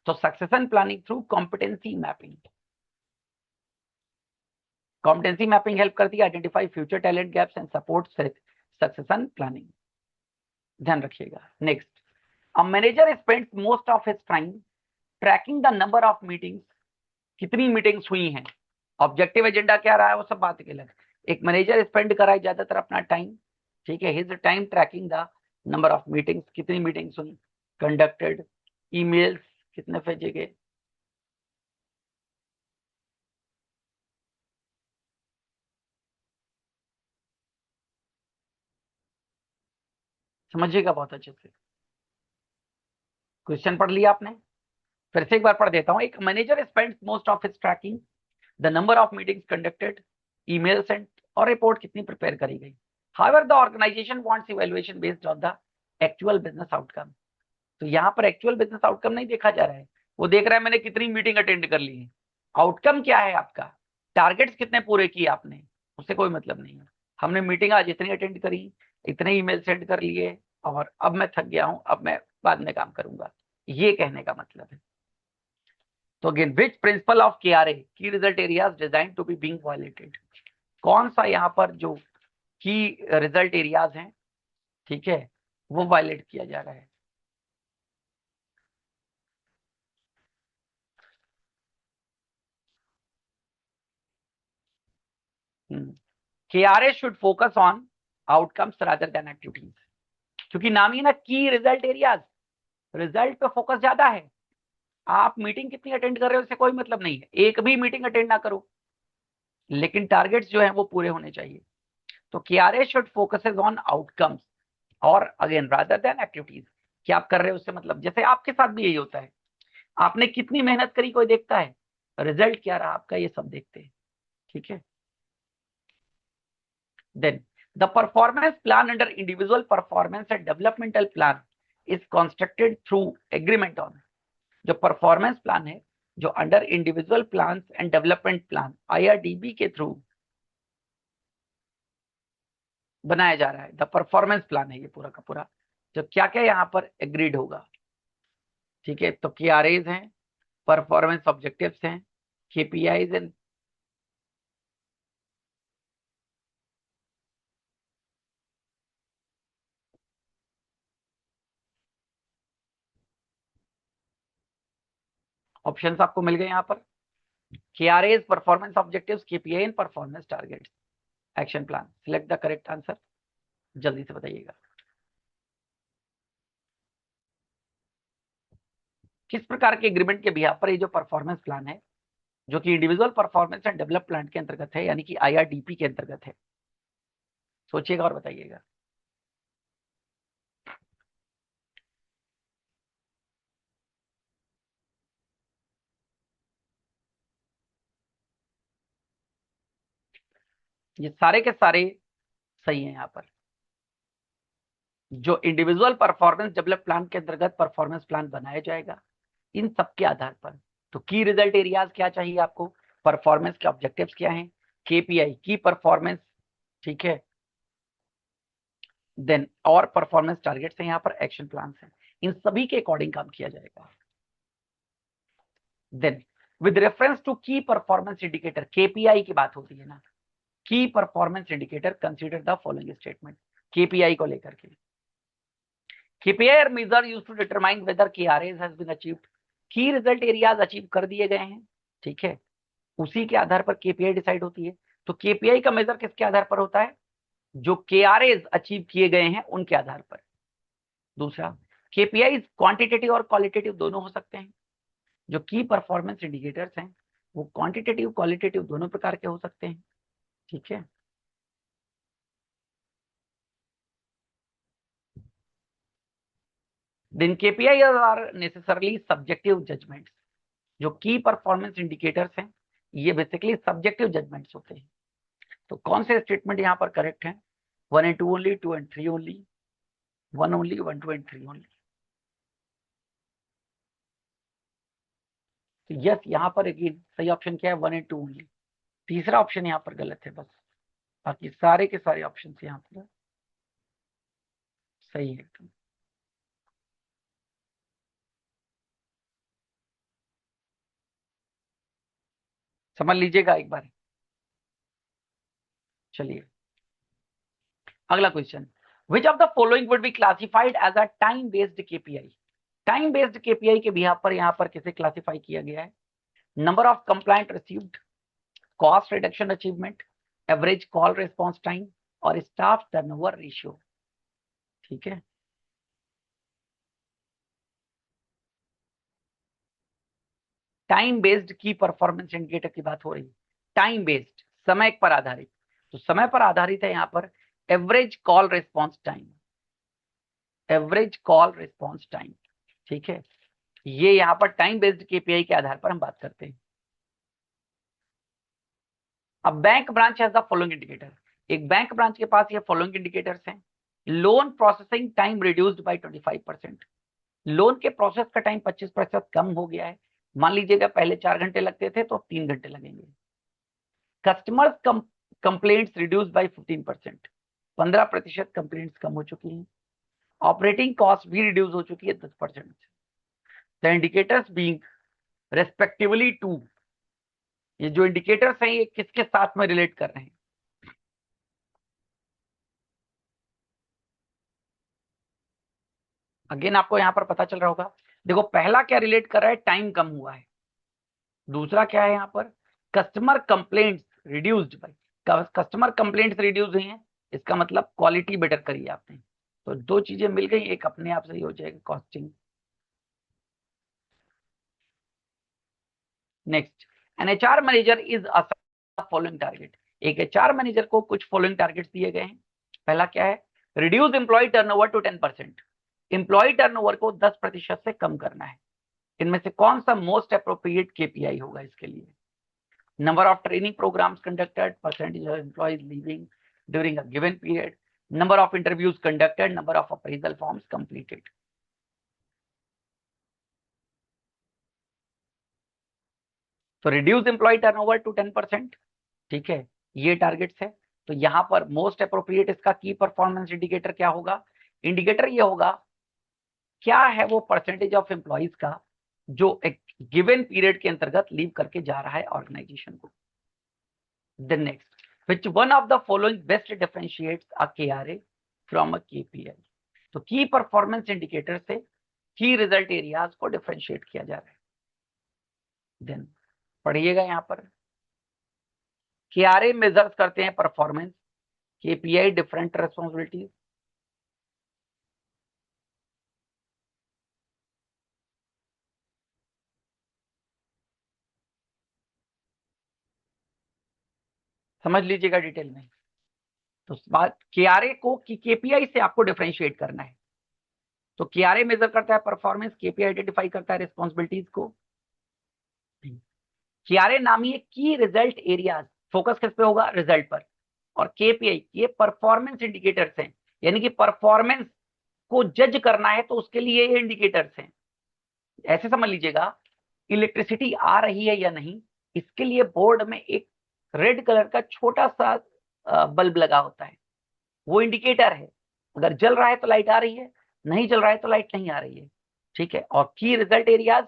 Speaker 1: तो succession planning through competency mapping, competency mapping help करती है identify future talent gaps and support succession planning, ध्यान रखिएगा। Next, a manager spends most of his time trekking the number of meetings, कितनी मीटिंग्स हुई हैं, objective agenda क्या रहा है वो सब बात के अलग। एक मैनेजर स्पेंड करा है ज्यादातर अपना टाइम, ठीक है, his time trekking the number of meetings, कितनी मीटिंग्स हुई, कंडक्टेड, ईमेल्स कितने भेजे गए, समझिएगा बहुत अच्छे से। क्वेश्चन पढ़ लिया आपने, फिर से एक बार पढ़ देता हूं। एक manager spends most of his tracking the number of meetings conducted, email sent और रिपोर्ट कितनी प्रिपेयर करी गई। However the organisation wants evaluation based on the actual business outcome. तो यहाँ पर एक्चुअल बिजनेस आउटकम नहीं देखा जा रहा है, वो देख रहा है मैंने कितनी मीटिंग अटेंड कर ली है। आउटकम क्या है आपका, टारगेट्स कितने पूरे किए आपने, उससे कोई मतलब नहीं है। हमने मीटिंग आज इतनी अटेंड करी, इतने ईमेल सेंड कर लिए, और अब मैं थक गया हूं, अब मैं बाद में काम करूंगा, ये कहने का मतलब है। तो again, which principle of KRA की result areas design to be being violated. कौन सा यहाँ पर जो की रिजल्ट एरियाज हैं, ठीक है, वो वायलेट किया जा रहा है। KRA should focus on outcomes rather than activities, क्योंकि नाम ही ना की रिजल्ट एरियाज, रिजल्ट पे फोकस ज्यादा है। आप मीटिंग कितनी अटेंड कर रहे हो इससे कोई मतलब नहीं है, एक भी मीटिंग अटेंड ना करो, लेकिन टारगेट्स जो है वो पूरे होने चाहिए। तो KRA should focuses on outcomes, और अगेन रादर देन एक्टिविटीज। क्या आप कर रहे हो उससे मतलब, जैसे आपके साथ भी यही होता है, आपने कितनी मेहनत करी कोई देखता है, रिजल्ट क्या रहा आपका ये सब देखते हैं, ठीक है। Then the performance plan under individual performance and developmental plan is constructed through agreement on। जो परफॉर्मेंस प्लान है, जो under individual plan and development plan IRDB के थ्रू बनाया जा रहा है, द परफॉर्मेंस प्लान है ये पूरा का पूरा, जो क्या क्या यहाँ पर एग्रीड होगा, ठीक है। तो KRAs हैं, परफॉर्मेंस ऑब्जेक्टिव्स हैं, KPIs एंड ऑप्शंस आपको मिल गए यहाँ पर। KRAs, performance objectives, KPI and performance targets, action plan. Select the correct answer, जल्दी से बताइएगा। किस प्रकार के एग्रीमेंट के बिहाफ पर ये जो परफॉर्मेंस प्लान है, जो कि individual performance and develop plan के अंतर्गत है, यानी कि IRDP के अंतर्गत है, सोचिएगा और बताइएगा। ये सारे के सारे सही हैं यहाँ पर। जो इंडिविजुअल परफॉर्मेंस डेवलप प्लान के अंतर्गत परफॉर्मेंस प्लान बनाया जाएगा, इन सब के आधार पर, तो की रिजल्ट एरियाज क्या चाहिए आपको, परफॉर्मेंस के ऑब्जेक्टिव्स क्या हैं, KPI की परफॉर्मेंस, ठीक है, देन और परफॉर्मेंस टारगेट्स हैं, यहाँ पर एक्शन प्लान है, इन सभी के अकॉर्डिंग काम किया जाएगा। देन विद रेफरेंस टू की परफॉर्मेंस इंडिकेटर, KPI की बात होती है ना, की performance indicator consider the following statement, KPI को लेकर के। KPI are measure used to determine whether KRAs has been achieved, की रिजल्ट एरियाज अचीव कर दिए गए हैं, ठीक है, उसी के आधार पर KPI डिसाइड होती है। तो KPI का मेजर किसके आधार पर होता है, जो KRAs अचीव किए गए हैं उनके आधार पर। दूसरा, KPI क्वांटिटेटिव और क्वालिटेटिव दोनों हो सकते हैं। जो की परफॉर्मेंस इंडिकेटर्स हैं वो क्वांटिटेटिव क्वालिटेटिव दोनों प्रकार के हो सकते हैं, ठीक है। Then KPI are necessarily subjective judgements. जो की परफॉर्मेंस इंडिकेटर्स हैं ये बेसिकली सब्जेक्टिव जजमेंट्स होते हैं। तो कौन से स्टेटमेंट यहाँ पर करेक्ट हैं, 1 and 2 only, 2 and 3 only, 1 only, 1, 2 and 3 only. तो यस, यहाँ पर एक सही ऑप्शन क्या है, 1 and 2 ओनली। तीसरा ऑप्शन यहाँ पर गलत है बस, बाकी सारे के सारे ऑप्शन यहाँ पर सही है एकदम। समझ लीजिएगा एक बार। चलिए अगला question, which of the following would be classified as a time based KPI। Time based KPI के बिहाफ पर यहाँ पर किसे क्लासिफाई किया गया है, number of complaint received, cost reduction achievement, average call response time और स्टाफ टर्नओवर रेशियो, ठीक है। टाइम बेस्ड की परफॉर्मेंस इंडिकेटर की बात हो रही है, टाइम बेस्ड समय पर आधारित, तो समय पर आधारित है यहाँ पर average call response time, average call response time, ठीक है। ये यहाँ पर टाइम बेस्ड केपीआई के आधार पर हम बात करते हैं। अब bank branch has the following indicator. एक बैंक ब्रांच के पास ये फॉलोइंग इंडिकेटर्स हैं। Loan processing time reduced by 25%। Loan के प्रोसेस का टाइम 25% कम हो गया है। मान लीजिएगा पहले 4 घंटे लगते थे तो 3 घंटे लगेंगे। Customers complaints reduced by 15%। 15% complaints कम हो चुकी हैं। ऑपरेटिंग कॉस्ट भी रिड्यूस हो चुकी है 10%। The indicators being respectively to, ये जो इंडिकेटर्स हैं ये किसके साथ में रिलेट कर रहे हैं? अगेन आपको यहां पर पता चल रहा होगा। देखो पहला क्या रिलेट कर रहा है, टाइम कम हुआ है। दूसरा क्या है यहाँ पर, customer complaints reduced bye, customer complaints reduce हुई हैं, इसका मतलब क्वालिटी बेटर करी है आपने। तो दो चीजें मिल गई, एक अपने आप सही हो जाएगी costing. Next, an HR manager is following target. एक एचआर मैनेजर को कुछ फॉलोइंग टारगेट्स दिए गए हैं। पहला क्या है, reduce employee turnover to 10%। Employee turnover को 10% से कम करना है। इनमें से कौन सा मोस्ट अप्रोप्रिएट केपीआई होगा इसके लिए? Number of training programmes conducted, percentage of employees leaving during a given period, number of interviews conducted, number of appraisal forms completed. तो रिड्यूस एम्प्लॉय टर्नओवर टू 10%, ठीक है, ये टारगेट्स है। तो यहां पर मोस्ट अप्रोप्रिएट इसका की परफॉर्मेंस इंडिकेटर क्या होगा? इंडिकेटर ये होगा, क्या है वो परसेंटेज ऑफ एम्प्लॉयज का जो एक गिवन पीरियड के अंतर्गत लीव करके जा रहा है ऑर्गेनाइजेशन को। Then next, which one of the following best differentiates a KRA from a KPI? तो की परफॉर्मेंस इंडिकेटर से की रिजल्ट एरियाज को डिफरेंशिएट किया जा रहा है। देन पढ़िएगा यहां पर, केआरए मेजर्स करते हैं परफॉर्मेंस, केपीआई डिफरेंट रेस्पॉन्सिबिलिटीज। समझ लीजिएगा डिटेल में। तो बात केआरए को कि केपीआई से आपको डिफरेंशिएट करना है। तो केआरए मेजर करता है परफॉर्मेंस, केपीआई आइडेंटिफाई करता है रिस्पॉन्सिबिलिटीज को। केआरए नामी है की रिजल्ट एरियाज, फोकस किस पे होगा? रिजल्ट पर। और केपीआई ये परफॉर्मेंस इंडिकेटर्स हैं, यानी कि परफॉर्मेंस को जज करना है तो उसके लिए ये इंडिकेटर्स हैं। ऐसे समझ लीजिएगा, इलेक्ट्रिसिटी आ रही है या नहीं, इसके लिए बोर्ड में एक रेड कलर का छोटा सा बल्ब लगा होता है, वो इंडिकेटर है। अगर जल रहा है तो लाइट आ रही है, नहीं जल रहा है तो लाइट नहीं आ रही है, ठीक है। और की रिजल्ट एरियाज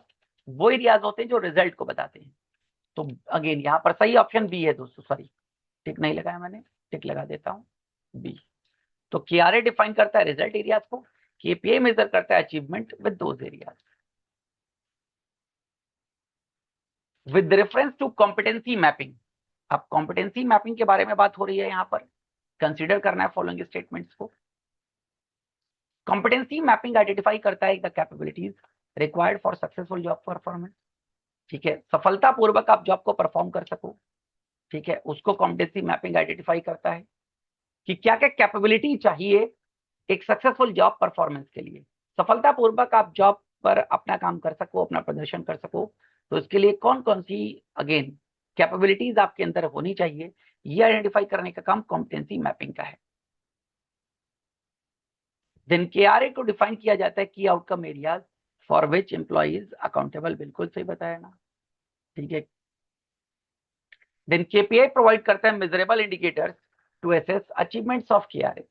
Speaker 1: वो एरियाज होते हैं जो रिजल्ट को बताते हैं। तो अगेन यहाँ पर सही ऑप्शन बी है दोस्तों, सॉरी टिक नहीं लगाया मैंने, टिक लगा देता हूँ, बी। तो केआरए डिफाइन करता है रिजल्ट एरियाज को, केपीआई मेजर करता है achievement with those areas. With reference to competency mapping, अब कॉम्पिटेंसी मैपिंग के बारे में बात हो रही है यहाँ पर। कंसीडर करना है फॉलोइंग स्टेटमेंट्स को। कॉम्पिटेंसी मैपिंग आइडेंटिफाई करता है the capabilities required for successful job performance, ठीक है, सफलतापूर्वक आप जॉब को परफॉर्म कर सको, ठीक है, उसको कॉम्पिटेंसी मैपिंग आइडेंटिफाई करता है कि क्या क्या कैपेबिलिटी चाहिए एक सक्सेसफुल जॉब परफॉर्मेंस के लिए, सफलतापूर्वक आप जॉब पर अपना काम कर सको, अपना प्रदर्शन कर सको। तो इसके लिए कौन कौन सी अगेन कैपेबिलिटीज आपके अंदर होनी चाहिए, ये आइडेंटिफाई करने का काम कॉम्पिटेंसी मैपिंग का है। देन केआरए को डिफाइन किया जाता है की outcome areas for which employees accountable, बिल्कुल सही बताया ना, ठीक है। देन केपीआई प्रोवाइड करता है measurable indicators to assess achievements of KRAs.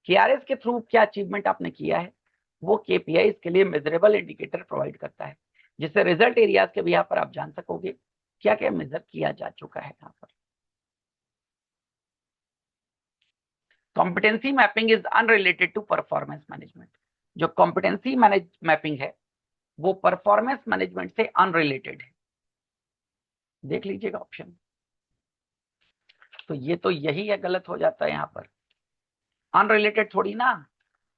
Speaker 1: KRAs के थ्रू क्या अचीवमेंट आपने किया है, वो केपीआई इसके लिए मेजरेबल इंडिकेटर प्रोवाइड करता है, जिससे रिजल्ट एरियाज के भी यहाँ पर आप जान सकोगे क्या क्या मेजर किया जा चुका है यहाँ पर। Competency mapping is unrelated to performance management. जो कॉम्पिटेंसी मैपिंग है वो परफॉर्मेंस मैनेजमेंट से अनरिलेटेड है। देख लीजिएगा ऑप्शन। तो ये तो यही है, गलत हो जाता है यहाँ पर, अनरिलेटेड थोड़ी ना।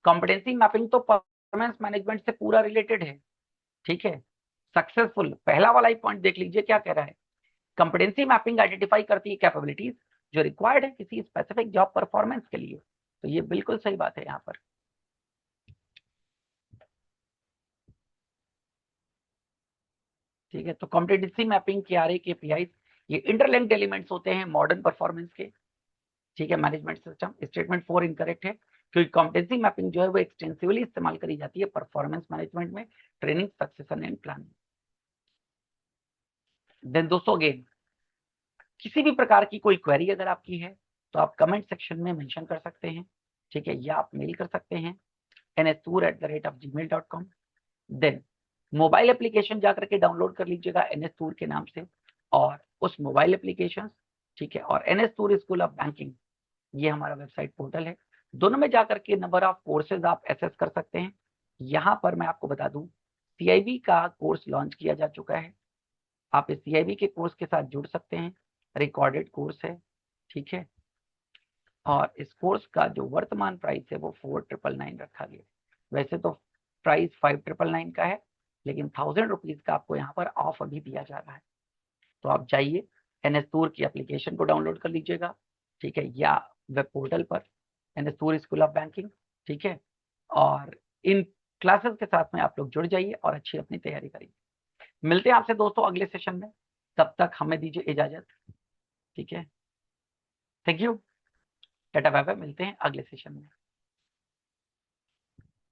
Speaker 1: कॉम्पिटेंसी मैपिंग तो परफॉर्मेंस मैनेजमेंट से पूरा रिलेटेड है, ठीक है। सक्सेसफुल पहला वाला ही पॉइंट देख लीजिए क्या कह रहा है, कॉम्पिटेंसी मैपिंग आइडेंटिफाई करती है कैपेबिलिटीज जो रिक्वायर्ड है किसी स्पेसिफिक जॉब परफॉर्मेंस के लिए। तो ये बिल्कुल सही बात है यहाँ पर। ठीक है, तो कॉम्पिटेंसी मैपिंग KRA KPIs ये इंटरलिंक्ड एलिमेंट्स होते हैं मॉडर्न परफॉर्मेंस के। ठीक है, मैनेजमेंट सिस्टम। स्टेटमेंट 4 इनकरेक्ट है, क्योंकि कॉम्पिटेंसी मैपिंग जो है वो एक्सटेंसिवली इस्तेमाल करी जाती है परफॉर्मेंस मैनेजमेंट में, training, succession and planning. Then दोस्तों अगेन, किसी भी प्रकार की कोई क्वेरी अगर आपकी है तो आप कमेंट सेक्शन में मेंशन कर सकते हैं। ठीक है, या आप मेल कर सकते हैं nstoor@gmail.com। देन मोबाइल एप्लीकेशन जाकर के डाउनलोड कर लीजिएगा NStoor के नाम से, और उस मोबाइल एप्लीकेशन, ठीक है, और NStoor स्कूल ऑफ बैंकिंग, ये हमारा वेबसाइट पोर्टल है, दोनों में जाकर के नंबर ऑफ कोर्सेज आप एसेस कर सकते हैं। यहाँ पर मैं आपको बता दूं, CIB का कोर्स लॉन्च किया जा चुका है, आप इस CIB के कोर्स के साथ जुड़ सकते हैं, रिकॉर्डेड कोर्स है। ठीक है, और इस कोर्स का जो वर्तमान प्राइस है वो 4999 रखा गया। वैसे तो प्राइस 5999 का है, लेकिन 1000 रुपीज का आपको यहाँ पर ऑफ अभी दिया जा रहा है। तो आप जाइए NStoor की एप्लीकेशन को डाउनलोड कर लीजिएगा, ठीक है, या वेब पोर्टल पर NStoor स्कूल ऑफ बैंकिंग। ठीक है, और इन क्लासेस के साथ में आप लोग जुड़ जाइए और अच्छी अपनी तैयारी करिए। मिलते हैं आपसे दोस्तों अगले सेशन में, तब तक हमें दीजिए इजाजत। ठीक है, thank you, ta ta bye bye, मिलते हैं अगले सेशन में।